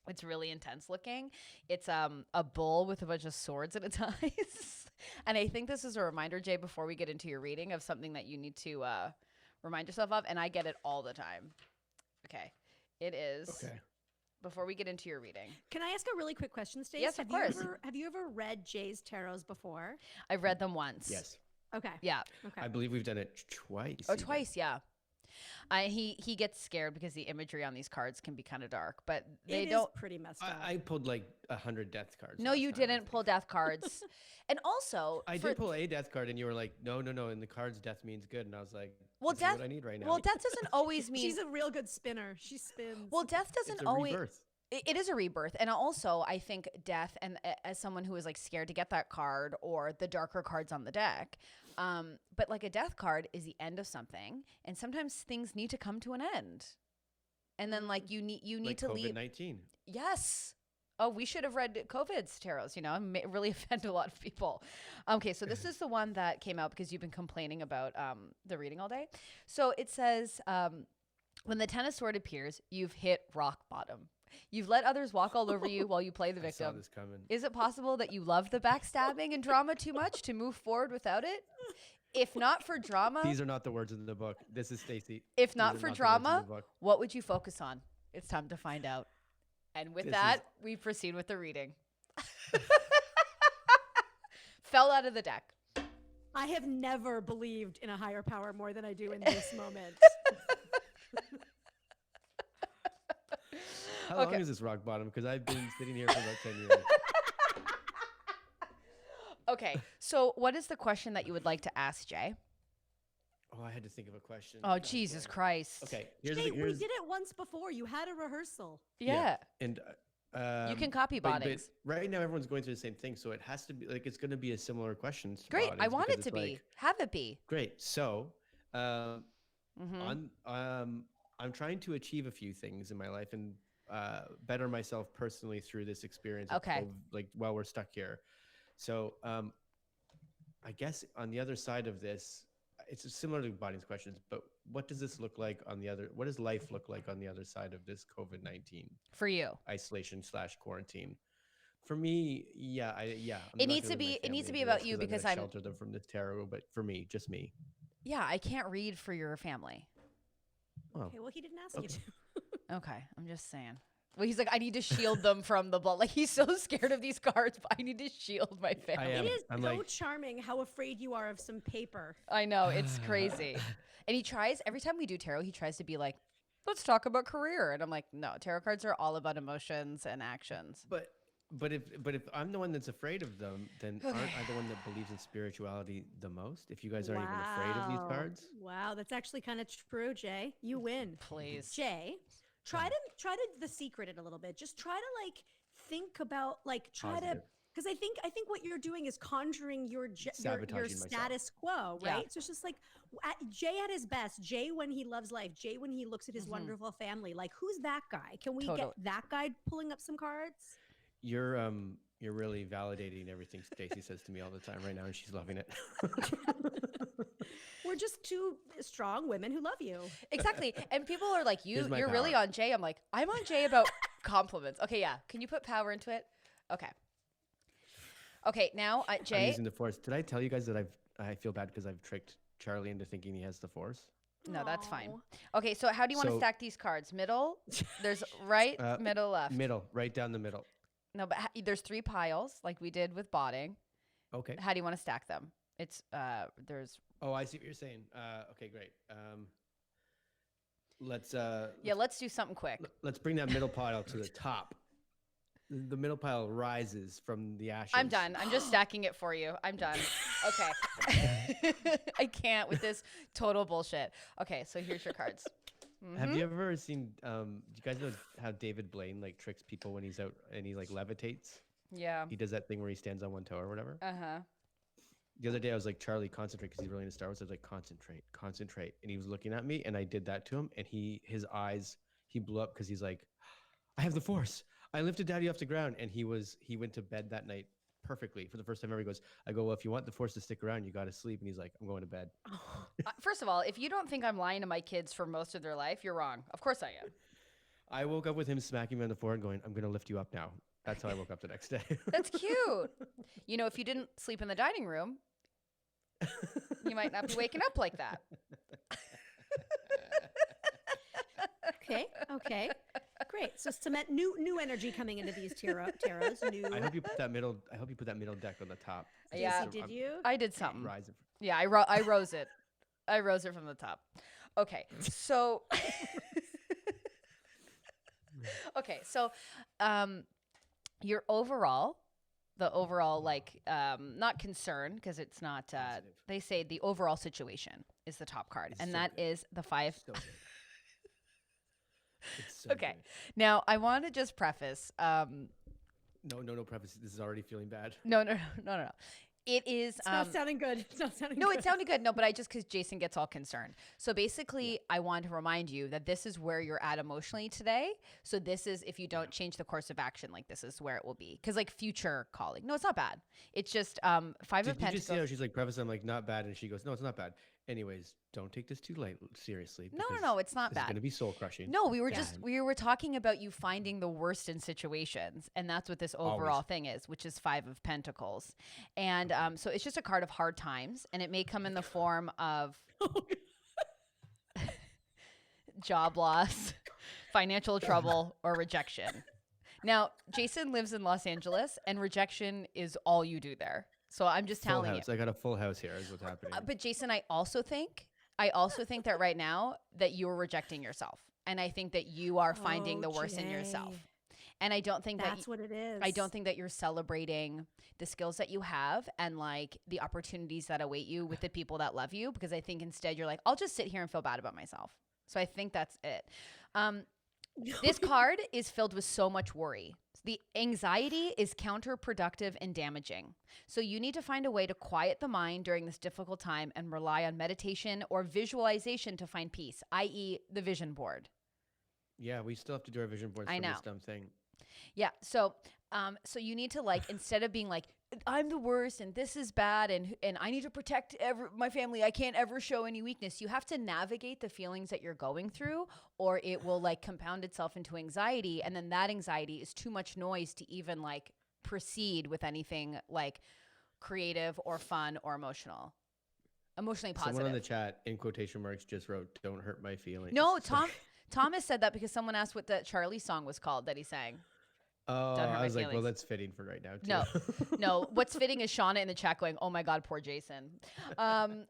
It's really intense looking. It's a bull with a bunch of swords in its eyes. And I think this is a reminder, Jay, before we get into your reading, of something that you need to remind yourself of, and I get it all the time. Okay. It is.
Okay.
Before we get into your reading.
Can I ask a really quick question, Stace?
Yes, of course.
Have you ever read Jay's tarots before?
I've read them once.
Yes.
Okay.
Yeah.
Okay.
I believe we've done it twice.
Oh,
even.
twice, yeah. He gets scared because the imagery on these cards can be kind of dark, but they
It is
don't.
pretty messed up.
I pulled like 100 death cards.
No,
last
you
time, I
didn't
think.
pull death cards. And also,
I did pull a death card, and you were like, no. In the cards, death means good. And I was like,
Well,
this is
death.
what I need right now.
Well, death doesn't always mean.
She's a real good spinner. She spins.
Well, death
it's
doesn't
a
always.
rebirth.
It is a rebirth, and also I think death, and as someone who is like scared to get that card or the darker cards on the deck, but like a death card is the end of something, and sometimes things need to come to an end, and then like you need
Like
to leave.
COVID-19.
Yes. Oh, we should have read COVID's tarots, and really offend a lot of people. Okay, so this is the one that came out because you've been complaining about the reading all day. So it says, when the Ten of Swords appears, you've hit rock bottom. You've let others walk all over you while you play the
I saw
victim.
this coming.
Is it possible that you love the backstabbing and drama too much to move forward without it? If not for drama,
These are not the words in the book. This is Stacy.
if
These
not
are
for
the words in
drama,
the book.
what would you focus on? It's time to find out. And with
This
that, we proceed with the reading. Fell out of the deck.
I have never believed in a higher power more than I do in this moment.
How long
Okay.
is this rock bottom? Because I've been sitting here for about 10 years.
Okay, so what is the question that you would like to ask, Jay?
Oh, I had to think of a question.
Oh, Jesus Christ.
Okay,
Jay, we did it once before. You had a rehearsal.
Yeah.
And
You can copy
but
bottings.
right now everyone's going through the same thing, so it has to be like it's going to be a similar question.
Great. I want it to be. Have it be.
Great. So,
Mhm.
I'm trying to achieve a few things in my life and better myself personally through this experience.
Okay.
Like while we're stuck here. So, I guess on the other side of this, it's similar to Bonnie's questions, but what does this look like on the other? What does life look like on the other side of this COVID-19
For you.
isolation / quarantine? For me, yeah. I'm
It
not
needs
gonna
to
leave my
be- it needs to
family
be
into
about
this
you
gonna
because I'm-
shelter them from this tarot. But for me, just me.
Yeah, I can't read for your family.
Oh,
Okay, well, he didn't ask you to.
Okay, I'm just saying. Well, he's like, I need to shield them from the blood. Like, he's so scared of these cards, but I need to shield my family.
am.
It is
I'm
so
like-
charming how afraid you are of some paper.
I know, it's crazy. And he tries, every time we do tarot, he tries to be like, let's talk about career. And I'm like, no, tarot cards are all about emotions and actions.
But if I'm the one that's afraid of them, then aren't I the one that believes in spirituality the most? If you guys aren't even afraid of these
Wow.
cards,
Wow, that's actually kind of true, Jay. You win.
Please.
Jay, try to the secret it a little bit. Just try to like think about like try to
Positive.
because I think what you're doing is conjuring your
Sabotaging myself.
status quo,
Yeah.
right? So it's just like Jay at his best, Jay when he loves life, Jay when he looks at his wonderful family. Like, who's that guy? Can we
Totally.
get that guy pulling up some cards?
You're really validating everything Stacey says to me all the time right now, and she's loving it.
We're just two strong women who love you.
Exactly. And people are like,
Here's my
you're really
power.
on Jay. I'm like, I'm on Jay about compliments. Okay, yeah. Can you put power into it? Okay. Okay, now
I'm
Jay.
using the force. Did I tell you guys that I feel bad because I've tricked Charlie into thinking he has the force?
No, that's fine.
Aw.
Okay, so how do you want to
So-
stack these cards? Middle? There's right, middle, left.
Middle, right down the middle.
No, but there's 3 piles like we did with botting.
Okay.
How do you want to stack them? It's there's
Oh, I see what you're saying. Okay, great. Let's
let's do something quick.
let's bring that middle pile to the top. The middle pile rises from the ashes.
I'm done. I'm just stacking it for you. I'm done. Okay. I can't with this total bullshit. Okay, so here's your cards.
Have you ever seen? Do you guys know how David Blaine like tricks people when he's out and he like levitates?
Yeah.
He does that thing where he stands on one toe or whatever.
Uh-huh.
The other day I was like, Charlie, concentrate, because he's really into Star Wars. I was like, concentrate, concentrate, and he was looking at me, and I did that to him, and his eyes blew up because he's like, I have the Force. I lifted Daddy off the ground, and he went to bed that night perfectly for the first time ever. He goes, I go, well, if you want the Force to stick around, you got to sleep, and he's like, I'm going to bed.
First of all, if you don't think I'm lying to my kids for most of their life, you're wrong. Of course I am.
I woke up with him smacking me on the forehead, going, I'm going to lift you up now. That's how I woke up the next day.
That's cute. You know, if you didn't sleep in the dining room, you might not be waking up like that.
Okay. Great. So cement new energy coming into these tarots. New.
I hope you put that middle deck on the top.
Yeah.
Stacey, did you?
I did something.
Rise.
Yeah, I rose it. I rose it from the top. Okay, so your the overall like not concern, because it's not.
Positive.
They say the overall situation is the top card,
It's
and
so
that
good.
is the 5.
So good. It's so
Okay,
good.
now I want to just preface.
No preface. This is already feeling bad.
No. It is.
It's not sounding good. It's not sounding
No,
good.
it sounded good. No, but because Jason gets all concerned. So basically, I want to remind you that this is where you're at emotionally today. So this is, if you don't change the course of action, like this is where it will be. Because like future calling. No, it's not bad. It's just 5 of
Did you just see
Pentacles.
how she's like preface? I'm like, not bad, and she goes, no, it's not bad. Anyways, don't take this too seriously.
No,
because
it's not
this is
bad.
going to be soul crushing.
No, we were talking about you finding the worst in situations, and that's what this overall
Always.
thing is, which is 5 of Pentacles. And so it's just a card of hard times, and it may come in the form of job loss, financial trouble, or rejection. Now, Jason lives in Los Angeles, and rejection is all you do there. So I'm just
Full
telling you.
house. I got a full house here. Is what's happening.
But Jason, I also think that right now that you're rejecting yourself. And I think that you are finding the worst in yourself.
Jay.
And I don't think
That's what it is.
I don't think that you're celebrating the skills that you have and like the opportunities that await you with the people that love you, because I think instead you're like, I'll just sit here and feel bad about myself. So I think that's it. This card is filled with so much worry. The anxiety is counterproductive and damaging. So you need to find a way to quiet the mind during this difficult time and rely on meditation or visualization to find peace, i.e. the vision board.
Yeah, we still have to do our vision boards
I
for
know.
this dumb thing.
Yeah. So you need to like, instead of being like, I'm the worst and this is bad and I need to protect my family, I can't ever show any weakness. You have to navigate the feelings that you're going through, or it will like compound itself into anxiety. And then that anxiety is too much noise to even like proceed with anything like creative or fun or emotionally positive.
Someone in the chat in quotation marks just wrote, "Don't hurt my feelings."
No, Thomas said that because someone asked what the Charlie song was called that he sang.
Oh,
Don't hurt
I
my
was like, well,
feelings.
that's fitting for right now. Too.
No, no. What's fitting is Shauna in the chat going, "Oh my God, poor Jason." No,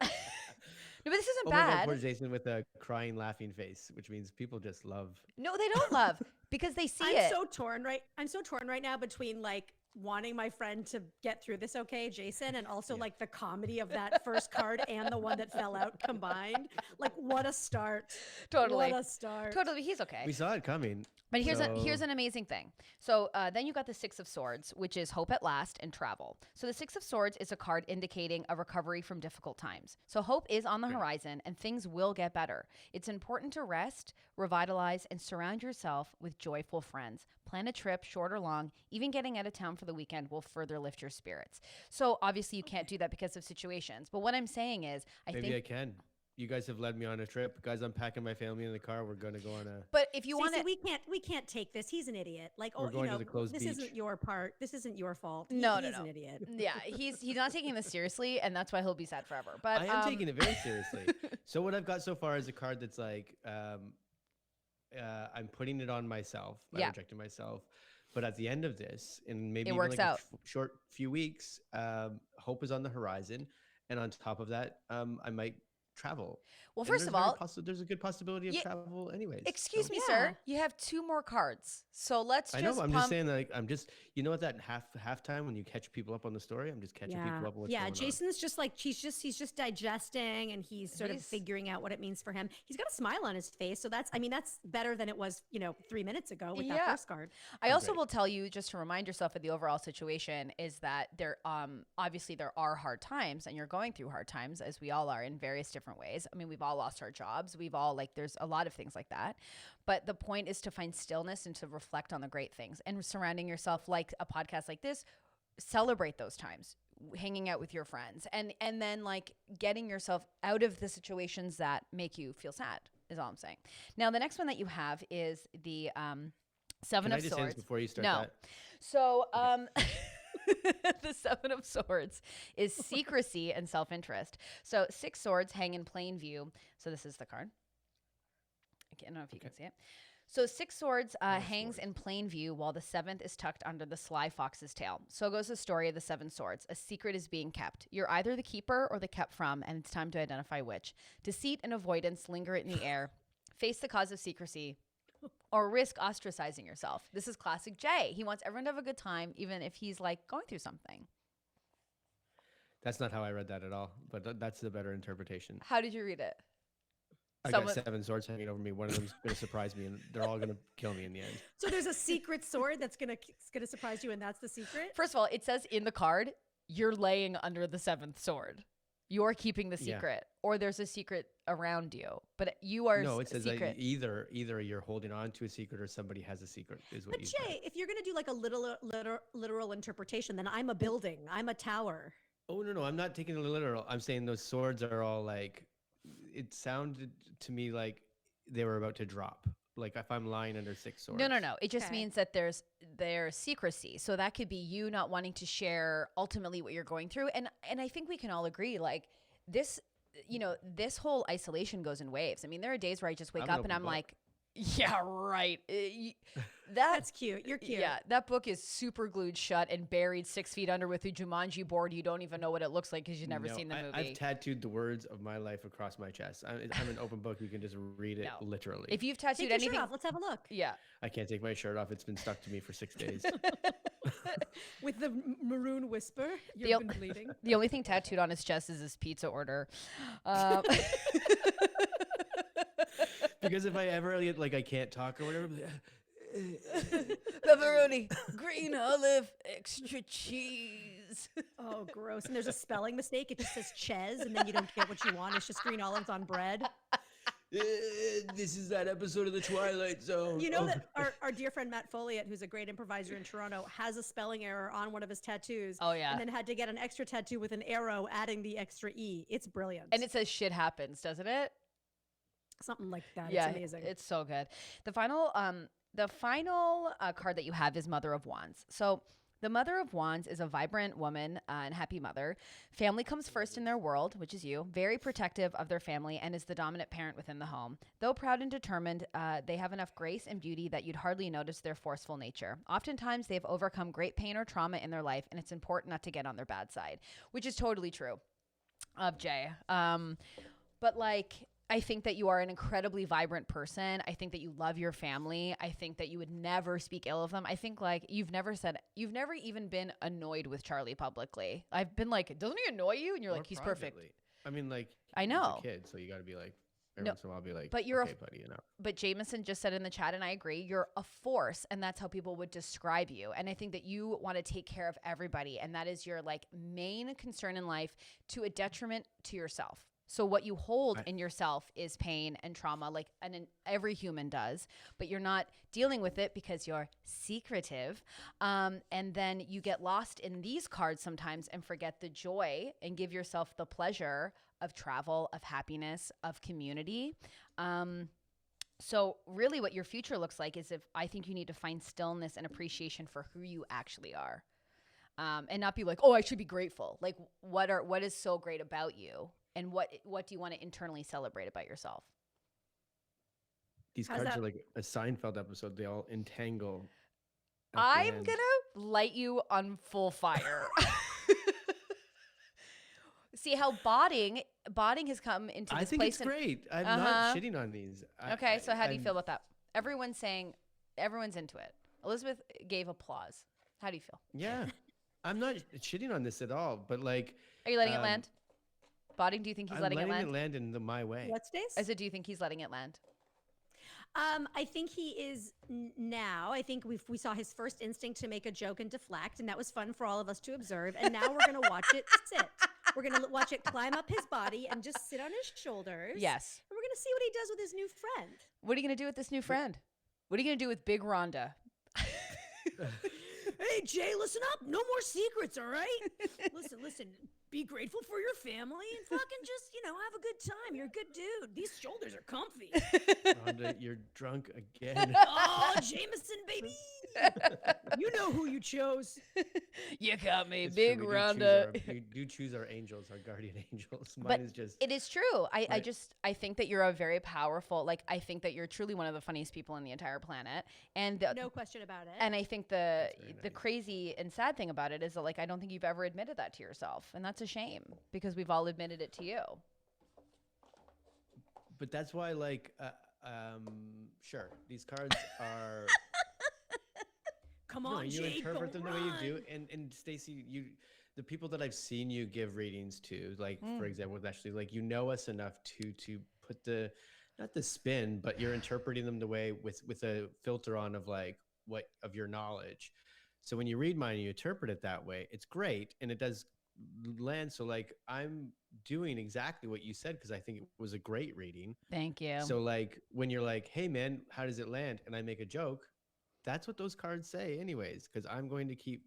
but this isn't
Oh my God,
bad.
poor Jason with a crying, laughing face, which means people just love.
No, they don't love because they see
I'm
it.
so torn right now between like wanting my friend to get through this okay, Jason, and also like the comedy of that first card and the one that fell out combined. Like, what a start.
Totally.
What a start.
Totally. He's okay.
We saw it coming.
But here's
So-
an amazing thing. So then you got the Six of Swords, which is hope at last and travel. So the Six of Swords is a card indicating a recovery from difficult times. So hope is on the horizon and things will get better. It's important to rest, revitalize, and surround yourself with joyful friends. Plan a trip, short or long. Even getting out of town for the weekend will further lift your spirits. So obviously you can't do that because of situations. But what I'm saying is,
Maybe I can. You guys have led me on a trip. Guys, I'm packing my family in the car. We're going to go on a...
But if you want to...
we can't take this. He's an idiot. Like,
We're going to the closed
this
beach.
isn't your part. This isn't your fault.
No,
He's
no.
an idiot.
Yeah, he's not taking this seriously, and that's why he'll be sad forever. But
I am taking it very seriously. So what I've got so far is a card that's like, I'm putting it on myself. I'm rejecting myself. But at the end of this, in maybe
It
even
works
like
out.
short few weeks, hope is on the horizon. And on top of that, I might travel.
Well,
And
first
there's
of all,
there's a good possibility of
Yeah,
travel anyways.
excuse
So-
me,
Yeah.
sir, you have 2 more cards. So let's
I
just
know. I'm
pump...
just saying, like, you know, at that halftime when you catch people up on the story, I'm just catching people up on what's
Yeah,
going on.
Jason's just like he's just digesting and he's sort of
He's-
figuring out what it means for him. He's got a smile on his face, so that's better than it was 3 minutes ago with that
Yeah.
first card.
I also
great.
will tell you, just to remind yourself of the overall situation, is that there obviously there are hard times and you're going through hard times, as we all are in various different ways. I mean, we've all lost our jobs. We've all there's a lot of things like that. But the point is to find stillness and to reflect on the great things, and surrounding yourself like a podcast like this, celebrate those times, hanging out with your friends, and then like getting yourself out of the situations that make you feel sad is all I'm saying. Now, the next one that you have is the Seven
Can I
of
just
Swords.
answer before you start
No.
that?
So, the Seven of Swords is secrecy and self-interest. So, 6 swords hang in plain view. So, this is the card. I don't know if you can see it. So 6 swords hangs in plain view while the 7th is tucked under the sly fox's tail. So goes the story of the 7 swords. A secret is being kept. You're either the keeper or the kept from, and it's time to identify which. Deceit and avoidance linger in the air. Face the cause of secrecy or risk ostracizing yourself. This is classic Jay. He wants everyone to have a good time, even if he's like going through something.
That's not how I read that at all, but that's the better interpretation.
How did you read it?
I
Someone-
got 7 swords hanging over me. One of them's going to surprise me, and they're all going to kill me in the end.
So there's a secret sword that's gonna surprise you, and that's the secret.
First of all, it says in the card, you're laying under the 7th sword. You're keeping the
Yeah.
secret, or there's a secret around you, but you are
No, it says
secret.
either you're holding on to a secret or somebody has a secret. Is what
But
you said.
Jay, if you're gonna do like a literal interpretation, then I'm a building. I'm a tower.
Oh no, I'm not taking it literal. I'm saying those swords are all like. It sounded to me like they were about to drop. Like if I'm lying under 6 swords.
No. It just
Okay.
means that there's secrecy. So that could be you not wanting to share ultimately what you're going through. And I think we can all agree, like this, this whole isolation goes in waves. I mean, there are days where I just wake
I'm an
up and
open
I'm
book.
like, yeah, right.
That's cute. You're cute.
Yeah, that book is super glued shut and buried 6 feet under with a Jumanji board. You don't even know what it looks like because you've never
No,
seen the movie.
I've tattooed the words of my life across my chest. I'm an open book. You can just read it
No.
literally.
If you've tattooed
Take your
anything,
shirt off. Let's have a look.
yeah.
I can't take my shirt off. It's been stuck to me for 6 days.
With the maroon whisper,
The
you've
o-
been bleeding.
The only thing tattooed on his chest is his pizza order.
Because if I ever like I can't talk or whatever.
Pepperoni, green olive, extra cheese.
Oh, gross. And there's a spelling mistake. It just says Ches, and then you don't get what you want. It's just green olives on bread.
This is that episode of the Twilight Zone.
You know that our dear friend Matt Folliott, who's a great improviser in Toronto, has a spelling error on one of his tattoos.
Oh, yeah.
And then had to get an extra tattoo with an arrow adding the extra E. It's brilliant.
And it says shit happens, doesn't it?
Something like that.
Yeah,
It's amazing.
it's so good. The final card that you have is Mother of Wands. So the Mother of Wands is a vibrant woman and happy mother. Family comes first in their world, which is you. Very protective of their family and is the dominant parent within the home. Though proud and determined, they have enough grace and beauty that you'd hardly notice their forceful nature. Oftentimes, they've overcome great pain or trauma in their life, and it's important not to get on their bad side, which is totally true of Jay. But like, I think that you are an incredibly vibrant person. I think that you love your family. I think that you would never speak ill of them. I think like you've never even been annoyed with Charlie publicly. I've been like, doesn't he annoy you? And you're
Or
like, he's perfect.
privately. I mean, like,
I
he's
know.
a kid, so you got to be like, every
No,
once in a while, be like,
but you're
okay, buddy,
but Jameson just said in the chat, and I agree, you're a force, and that's how people would describe you. And I think that you want to take care of everybody, and that is your like main concern in life, to a detriment to yourself. So what you hold in yourself is pain and trauma, like every human does, but you're not dealing with it because you're secretive. And then you get lost in these cards sometimes and forget the joy and give yourself the pleasure of travel, of happiness, of community. So really what your future looks like is, I think you need to find stillness and appreciation for who you actually are. And not be like, oh, I should be grateful. Like what is so great about you? And what do you want to internally celebrate about yourself?
These cards are like a Seinfeld episode. They all entangle.
I'm going to light you on full fire. See how botting has come into this place.
I think it's great. I'm not shitting on these.
Okay, so how do you feel about that? Everyone's into it. Elizabeth gave applause. How do you feel?
Yeah. I'm not shitting on this at all, but like.
Are you letting it land? Botting, do you think he's letting it land?
I'm letting it land in my way.
What, Stace?
I said, do you think he's letting it land?
I think he is now. I think we saw his first instinct to make a joke and deflect, and that was fun for all of us to observe. And now we're going to watch it sit. We're going to watch it climb up his body and just sit on his shoulders.
Yes.
And we're going to see what he does with his new friend.
What are you going to do with this new friend? What are you going to do with Big Rhonda?
Hey, Jay, listen up. No more secrets, all right? Listen. Be grateful for your family and fucking just, have a good time. You're a good dude. These shoulders are comfy.
Rhonda, you're drunk again.
Oh, Jameson, baby. You know who you chose.
You got me,
It's
Big
true,
Rhonda.
We do choose our angels, our guardian angels. Mine
But
is just.
it is true. I think that you're a very powerful, I think that you're truly one of the funniest people on the entire planet. And
No question about it.
And I think the
nice.
crazy and sad thing about it is that I don't think you've ever admitted that to yourself. And that's a shame because we've all admitted it to you.
But that's why, sure, these cards are.
Come
No,
on,
you
Jay,
interpret
go
them the way you do,
run.
and Stacey, the people that I've seen you give readings to, for example, with Ashley, us enough to put not the spin, but you're interpreting them the way with a filter on of what of your knowledge. So when you read mine, you interpret it that way. It's great, and it does land. So I'm doing exactly what you said because I think it was a great reading.
Thank you.
So when you're like, hey man, how does it land? And I make a joke, that's what those cards say anyways, because I'm going to keep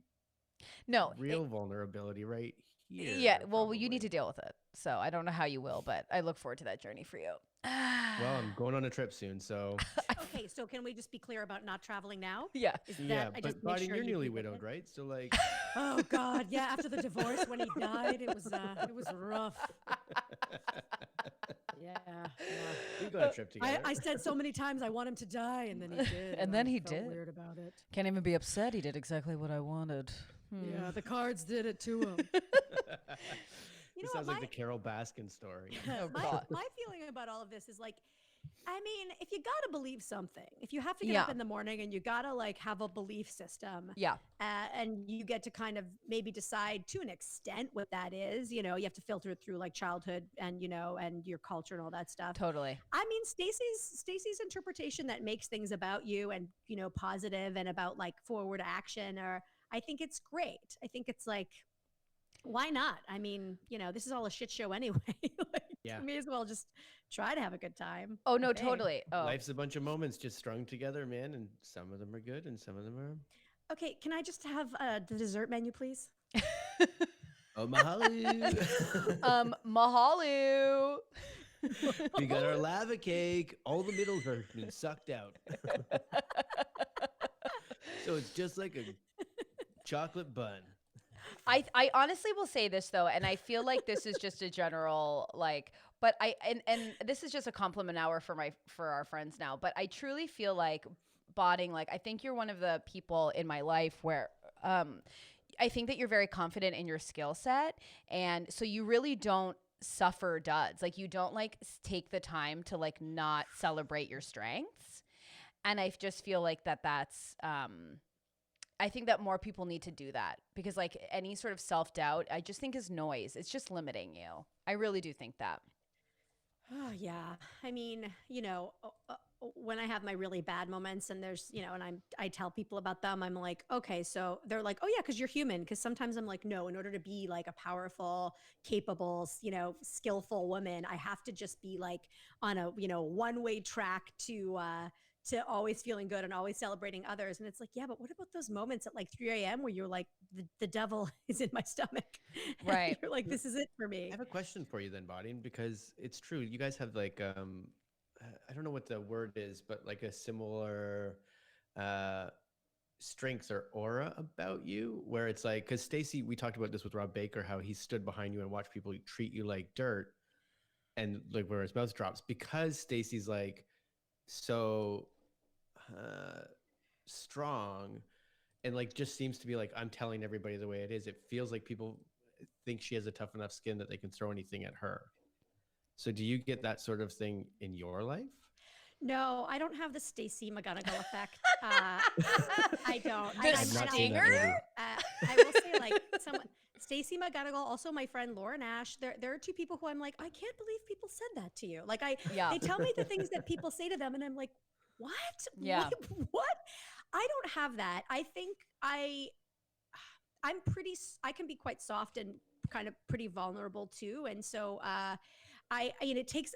real vulnerability right here.
Yeah, well, you need to deal with it. So I don't know how you will, but I look forward to that journey for you.
Well, I'm going on a trip soon, so.
Okay, so can we just be clear about not traveling now?
Yeah.
Yeah,
I
but
just make
Bonnie,
sure
you're
you
newly
keep it
widowed,
in?
right? So
Oh God, yeah. After the divorce, when he died, it was rough. Yeah.
we go on a trip together.
I said so many times I want him to die, and then he did.
And then
I
he
felt
did.
Weird about it.
Can't even be upset. He did exactly what I wanted.
Yeah, the cards did it to him.
It sounds like the Carol Baskin story.
My feeling about all of this is if you gotta believe something, if you have to get up in the morning and you gotta have a belief system, and you get to kind of maybe decide to an extent what that is, you have to filter it through childhood and and your culture and all that stuff.
Totally.
I mean, Stacey's interpretation that makes things about you and positive and about forward action, or I think it's great. I think it's why not? I mean, this is all a shit show anyway.
Yeah.
You may as well just try to have a good time.
Oh, no,
Hey.
totally. Oh.
Life's a bunch of moments just strung together, man, and some of them are good and some of them are.
Okay, can I just have the dessert menu, please?
Oh, mahalo.
Mahalu.
We got our lava cake. All the middles are been sucked out. So it's just like a chocolate bun.
I honestly will say this though, and I feel like this is just a general but and this is just a compliment hour for our friends now. But I truly feel like Botting, I think you're one of the people in my life where I think that you're very confident in your skill set, and so you really don't suffer duds. Like you don't like take the time to like not celebrate your strengths. And I just feel like that's I think that more people need to do that because like any sort of self-doubt, I just think is noise. It's just limiting you. I really do think that.
Oh, yeah. I mean, when I have my really bad moments and there's, and I tell people about them, I'm like, okay, so they're like, oh yeah, because you're human. Because sometimes I'm like, no, in order to be like a powerful, capable, skillful woman, I have to just be like on a, one-way track to always feeling good and always celebrating others. And it's like, yeah, but what about those moments at like 3 a.m. where you're like, the devil is in my stomach.
Right.
You're like, this is it for me.
I have a question for you then, Bodine, because it's true. You guys have like I don't know what the word is, but like a similar strengths or aura about you, where it's like, because Stacey, we talked about this with Rob Baker, how he stood behind you and watched people treat you like dirt, and like where his mouth drops because Stacey's like so strong and like just seems to be like, I'm telling everybody the way it is. It feels like people think she has a tough enough skin that they can throw anything at her. So do you get that sort of thing in your life?
No, I don't have the Stacey McGonagall effect. I don't.
The
I've not seen that movie.
I will say, like, Stacey McGonagall, also my friend Laura Nash. There are two people who I'm like, I can't believe people said that to you. Like, they tell me the things that people say to them, and I'm like, what?
Yeah.
What? I don't have that. I think I can be quite soft and kind of pretty vulnerable too, and so it takes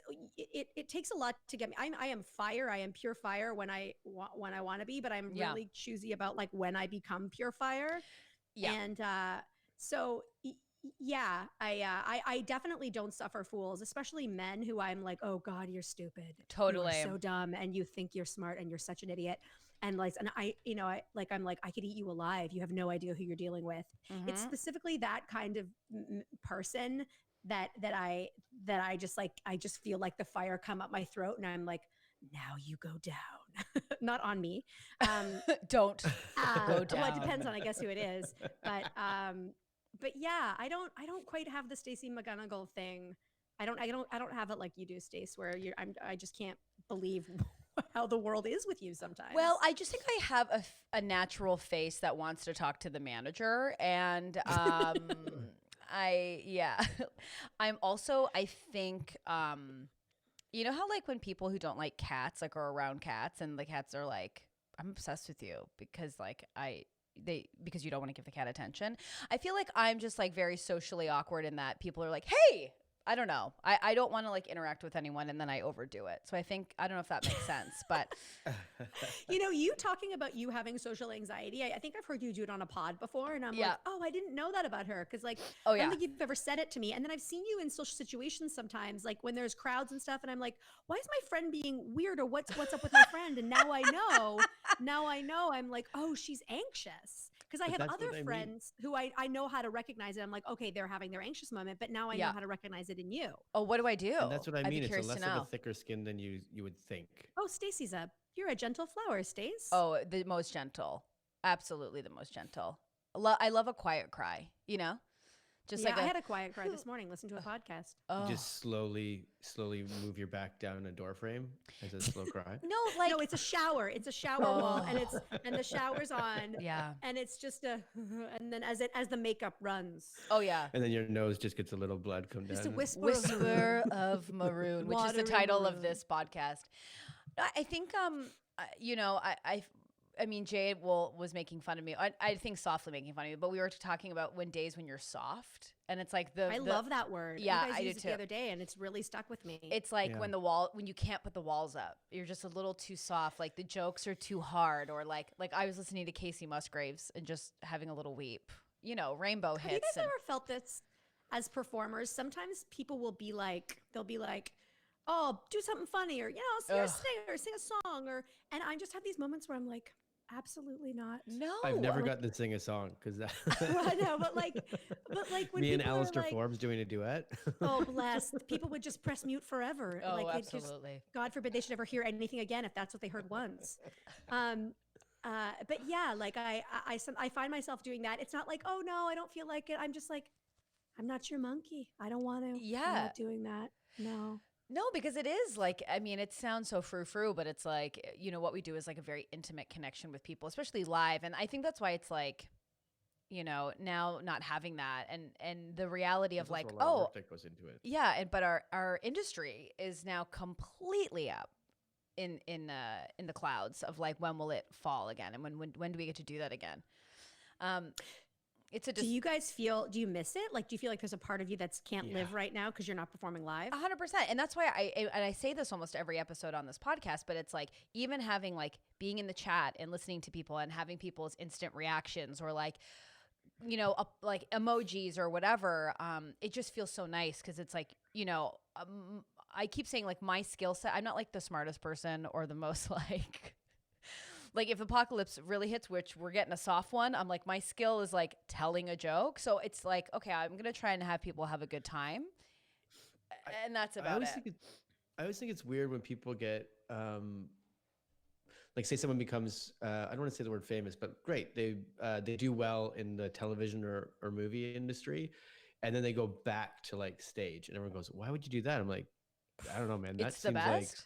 a lot to get me. I am fire. I am pure fire when I want to be, but I'm really choosy about like when I become pure fire.
Yeah.
And so yeah, I definitely don't suffer fools, especially men who I'm like, oh God, you're stupid.
Totally.
You are so dumb, and you think you're smart, and you're such an idiot. And like, and I'm like, I could eat you alive. You have no idea who you're dealing with.
Mm-hmm.
It's specifically that kind of person that I just like, I just feel like the fire come up my throat, and I'm like, now you go down. Not on me.
Don't go down.
Well, it depends on, I guess, who it is. But yeah, I don't quite have the Stacey McGonagall thing. I don't have it like you do, Stace, where I just can't believe how the world is with you sometimes.
Well, I just think I have a natural face that wants to talk to the manager, and I'm also, I think, you know how like when people who don't like cats like are around cats and the cats are like, I'm obsessed with you because like because you don't want to give the cat attention. I feel like I'm just like very socially awkward in that people are like, hey, I don't know. I don't want to like interact with anyone and then I overdo it. So I don't know if that makes sense, but.
You talking about you having social anxiety, I think I've heard you do it on a pod before, and I'm like, oh, I didn't know that about her. Cause like, I don't think you've ever said it to me. And then I've seen you in social situations sometimes, like when there's crowds and stuff. And I'm like, why is my friend being weird, or what's up with my friend? And now I know I'm like, oh, she's anxious. Because I have other friends who I know how to recognize it. I'm like, okay, they're having their anxious moment, but now I know how to recognize it in you.
Oh, what do I do?
And that's what I mean. It's less
of
a thicker skin than you would think.
Oh, Stacey's you're a gentle flower, Stace.
Oh, the most gentle. Absolutely the most gentle. I love a quiet cry, Just like
I had a quiet cry this morning. Listen to a podcast.
You just slowly move your back down a door frame as a slow cry.
No, it's a shower. It's a shower wall, and the shower's on.
Yeah.
And it's just and then as the makeup runs.
Oh yeah.
And then your nose just gets a little blood come down.
Just a
whisper of maroon, which is the title of this podcast. I think I mean, Jade was making fun of me. I think softly making fun of me, but we were talking about days when you're soft, and it's like I
love that word.
Yeah,
you guys
I
used
do
it
too.
the other day, and it's really stuck with me.
It's like when you can't put the walls up, you're just a little too soft. Like the jokes are too hard, or like I was listening to Casey Musgraves and just having a little weep. Rainbow hits.
Have you guys ever felt this as performers? Sometimes people will be like, oh, do something funny, or sing a song, and I just have these moments where I'm like, absolutely not.
No,
I've never gotten to sing a song because that.
I know, but like when
me and
people
Alistair
like,
Forbes doing a duet.
Oh, bless! People would just press mute forever.
Oh,
like,
absolutely.
God forbid they should ever hear anything again if that's what they heard once. But yeah, like I find myself doing that. It's not like, oh no, I don't feel like it. I'm just like, I'm not your monkey. I don't want to. I'm
Yeah.
not doing that. No.
No, because it is like, I mean, it sounds so frou-frou, but it's like, you know, what we do is like a very intimate connection with people, especially live. And I think that's why it's like, you know, now not having that and the reality of
There's
like,
also a lot of
oh,
work that goes into it.
yeah, but our industry is now completely up in the clouds of like, when will it fall again, and when do we get to do that again? It's a
Do you guys feel? Do you miss it? Like, do you feel like there's a part of you that's can't live right now because you're not performing live?
100%. And that's why I say this almost every episode on this podcast, but it's like even having like being in the chat and listening to people and having people's instant reactions or like, you know, like emojis or whatever. It just feels so nice because it's like, you know, I keep saying like my skill set, I'm not like the smartest person or the most like if apocalypse really hits, which we're getting a soft one, I'm like, my skill is like telling a joke. So it's like, okay, I'm going to try and have people have a good time. And that's about it.
I always think it's weird when people get, like say someone becomes, I don't want to say the word famous, but great. They do well in the television or movie industry. And then they go back to like stage and everyone goes, why would you do that? I'm like, I don't know, man. That
It's the
seems
best.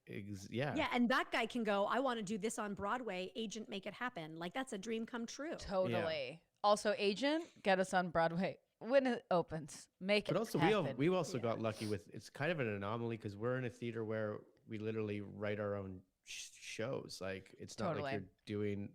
like, yeah.
Yeah, and that guy can go, I want to do this on Broadway, agent, make it happen. Like, that's a dream come true.
Totally. Also, agent, get us on Broadway when it opens. Make
But
it
also
happen.
we also got lucky with, it's kind of an anomaly because we're in a theater where we literally write our own shows. Like it's not
Totally.
like you're doing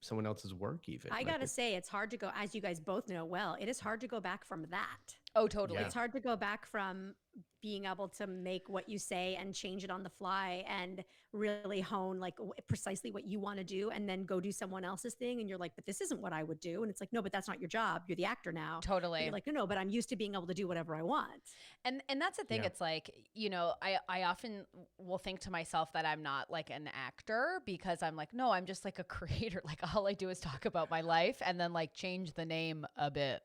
someone else's work even.
I
Like,
gotta say, it's hard to go, as you guys both know well, it is hard to go back from that.
Oh, totally.
Yeah.
It's hard to go back from being able to make what you say and change it on the fly and really hone like precisely what you want to do and then go do someone else's thing. And you're like, but this isn't what I would do. And it's like, no, but that's not your job. You're the actor now. But
Totally.
you're like, no, but I'm used to being able to do whatever I want.
And that's the thing.
Yeah.
It's like, you know, I often will think to myself that I'm not like an actor because I'm like, no, I'm just like a creator. Like all I do is talk about my life and then like change the name a bit.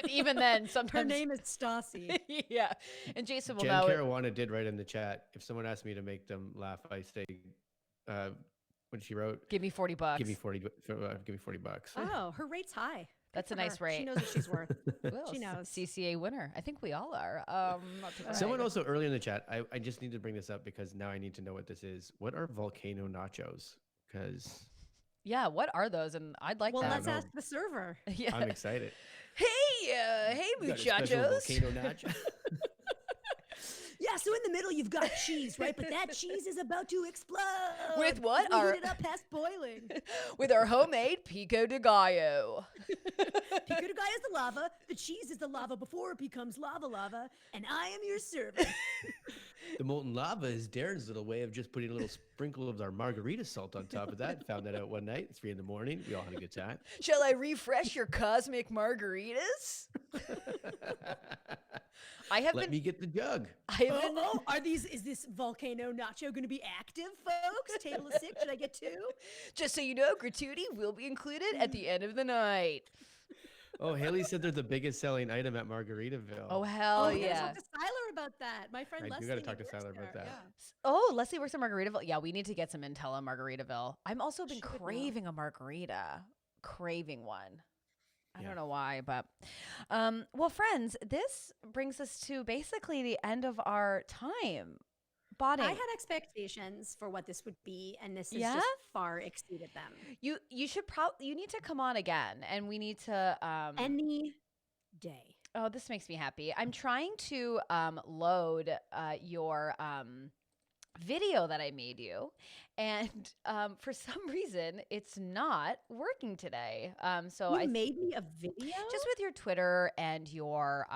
Even then, sometimes
Her name is Stassi.
yeah. And Jason will
Jen
know.
Caruana did write in the chat. If someone asked me to make them laugh, I say, when she wrote,
Give me $40.
give me 40, give me $40.
Oh, her rate's high.
That's a
Good for
nice
her.
rate.
She knows what she's worth.
Well,
She knows.
CCA winner. I think we all are. Not to brag.
Someone also earlier in the chat, I just need to bring this up because now I need to know what this is. What are volcano nachos? Because
Yeah, what are those? And I'd like
Well,
that.
let's
know.
ask the server.
Yeah.
I'm excited.
Hey, hey,
You got a special
muchachos.
volcano nacho?
Yeah, so in the middle you've got cheese, right? But that cheese is about to explode.
With what?
We
Our-
heat it up past boiling.
With our homemade pico de gallo.
Pico de gallo is the lava. The cheese is the lava before it becomes lava, and I am your server.
The molten lava is Darren's little way of just putting a little sprinkle of our margarita salt on top of that. Found that out one night, 3 a.m. We all had a good time.
Shall I refresh your cosmic margaritas? I have
Let
been.
me get the jug.
I have been.
Is this volcano nacho going to be active, folks? Table of 6, should I get 2?
Just so you know, gratuity will be included at the end of the night.
Oh, Haley said they're the biggest selling item at Margaritaville.
Oh hell
we gotta
yeah!
talk to Siler about that. My friend
I do
Leslie.
gotta talk to
works
Siler about
there.
that.
Yeah.
Oh, Leslie works at Margaritaville. Yeah, we need to get some intel on Margaritaville. I'm also been
She would know.
craving a margarita, craving one. I
Yeah.
don't know why, but well, friends, this brings us to basically the end of our time. Botting.
I had expectations for what this would be, and this has
Yeah?
just far exceeded them.
You should probably you need to come on again, and we need to
Any day.
Oh, this makes me happy. I'm trying to load your video that I made you, and for some reason it's not working today. So
You
I
made me a video?
just with your Twitter and your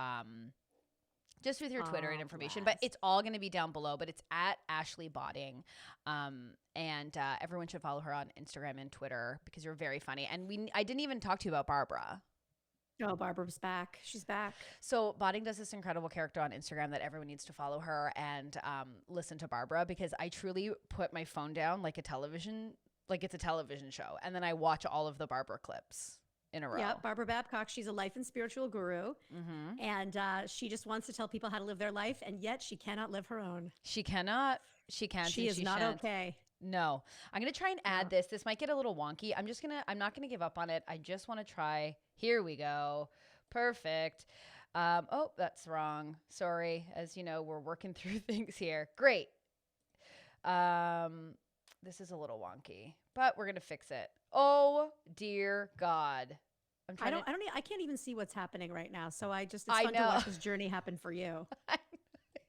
just with your Twitter and
Oh,
information, but
bless.
it's all going to be down below. But it's at Ashley Botting, and everyone should follow her on Instagram and Twitter because you're very funny. And I didn't even talk to you about Barbara.
Oh, Barbara's back. She's back.
So Botting does this incredible character on Instagram that everyone needs to follow her and listen to Barbara because I truly put my phone down like a television, like it's a television show, and then I watch all of the Barbara clips in a row.
Yeah, Barbara Babcock. She's a life and spiritual guru,
Mm-hmm.
and she just wants to tell people how to live their life, and yet she cannot live her own.
She cannot. She can't.
She
and
is not
shan't.
okay.
No, I'm gonna try and add this. This might get a little wonky. I'm not gonna give up on it. I just want to try. Here we go. Perfect. Oh, that's wrong. Sorry. As you know, we're working through things here. Great. This is a little wonky, but we're gonna fix it. Oh dear God.
I can't even see what's happening right now. So it's
I
fun to
know.
watch this journey happen for you.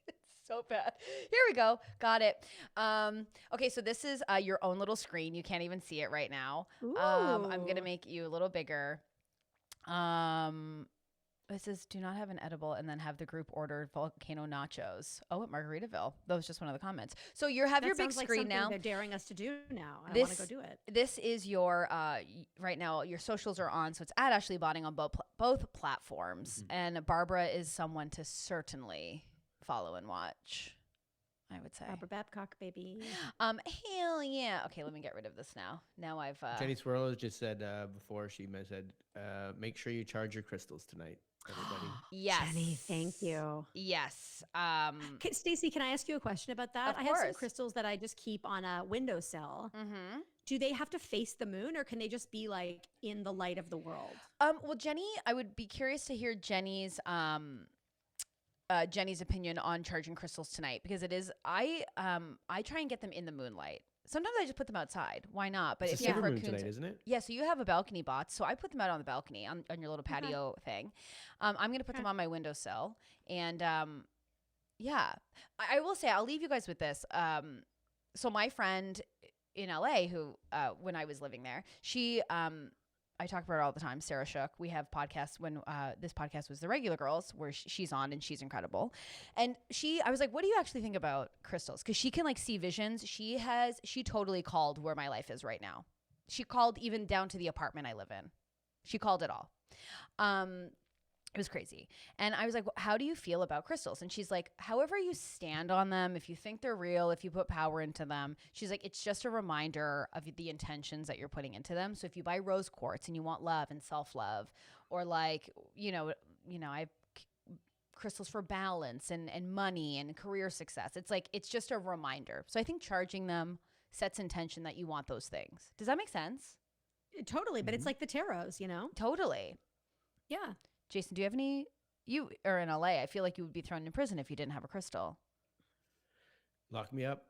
It's so bad. Here we go. Got it. Okay, so this is your own little screen. You can't even see it right now. I'm gonna
Ooh.
make you a little bigger. It says do not have an edible and then have the group order volcano nachos. Oh, at Margaritaville. That was just one of the comments. So you have
That
your big
sounds like
screen
something
now.
they're daring us to do now. I want
This
to go do it.
this is your right now. Your socials are on, so it's at Ashley Botting on both platforms. And Barbara is someone to certainly follow and watch, I would say.
Barbara Babcock, baby.
Hell yeah. Okay, let me get rid of this now. Now I've
Jenny Swirlo just said before she said, make sure you charge your crystals tonight, everybody.
yes.
Jenny, thank you.
Yes.
Stacey, can I ask you a question about that?
Of
I have some
course.
crystals that I just keep on a windowsill.
Mm-hmm.
Do they have to face the moon or can they just be like in the light of the world?
Well, Jenny, I would be curious to hear Jenny's opinion on charging crystals tonight, because it is I try and get them in the moonlight. Sometimes I just put them outside. Why not? But
It's
if
a
you have
silver moon
raccoons,
tonight, isn't it?
yeah. So you have a balcony bot. So I put them out on the balcony on your little patio thing. I'm gonna put them on my windowsill, and yeah. I will say I'll leave you guys with this. So my friend in LA, who when I was living there, she I talk about her all the time. Sarah Shook. We have podcasts when this podcast was The Regular Girls, where she's on and she's incredible. And I was like, what do you actually think about crystals? Because she can like see visions. She totally called where my life is right now. She called even down to the apartment I live in. She called it all. It was crazy. And I was like, well, how do you feel about crystals? And she's like, however you stand on them, if you think they're real, if you put power into them, she's like, it's just a reminder of the intentions that you're putting into them. So if you buy rose quartz and you want love and self-love, or like, I have crystals for balance and money and career success. It's like, it's just a reminder. So I think charging them sets intention that you want those things. Does that make sense?
Totally. But it's like the tarots, you know?
Totally.
Yeah.
Jason, do you have any? You are in LA. I feel like you would be thrown in prison if you didn't have a crystal.
Lock me up.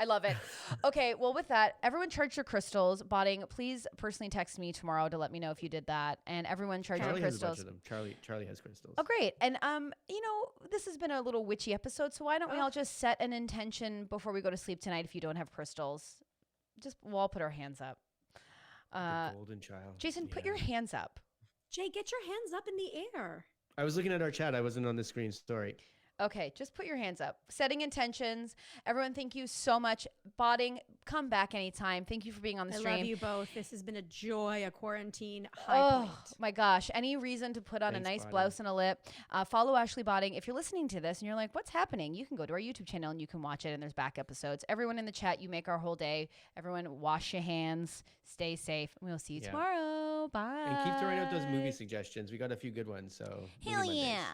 I love it. Okay, well, with that, everyone charge your crystals. Botting, please personally text me tomorrow to let me know if you did that. And everyone charge your
Charlie has a bunch
crystals.
of them. Charlie has crystals.
Oh, great. And this has been a little witchy episode, so why don't we all just set an intention before we go to sleep tonight? If you don't have crystals, we'll all put our hands up.
The golden child.
Jason, put your hands up.
Jay, get your hands up in the air.
I was looking at our chat. I wasn't on the screen. Sorry.
Okay, just put your hands up. Setting intentions. Everyone, thank you so much. Botting, come back anytime. Thank you for being on the stream.
I love you both. This has been a joy, a quarantine high point.
My gosh. Any reason to put on
Thanks,
a nice
Botting.
blouse and a lip. Follow Ashley Botting. If you're listening to this and you're like, what's happening? You can go to our YouTube channel and you can watch it, and there's back episodes. Everyone in the chat, you make our whole day. Everyone, wash your hands. Stay safe. And we'll see you tomorrow. Bye.
And keep throwing out those movie suggestions. We got a few good ones. So
Hell
movie
yeah.
Mondays.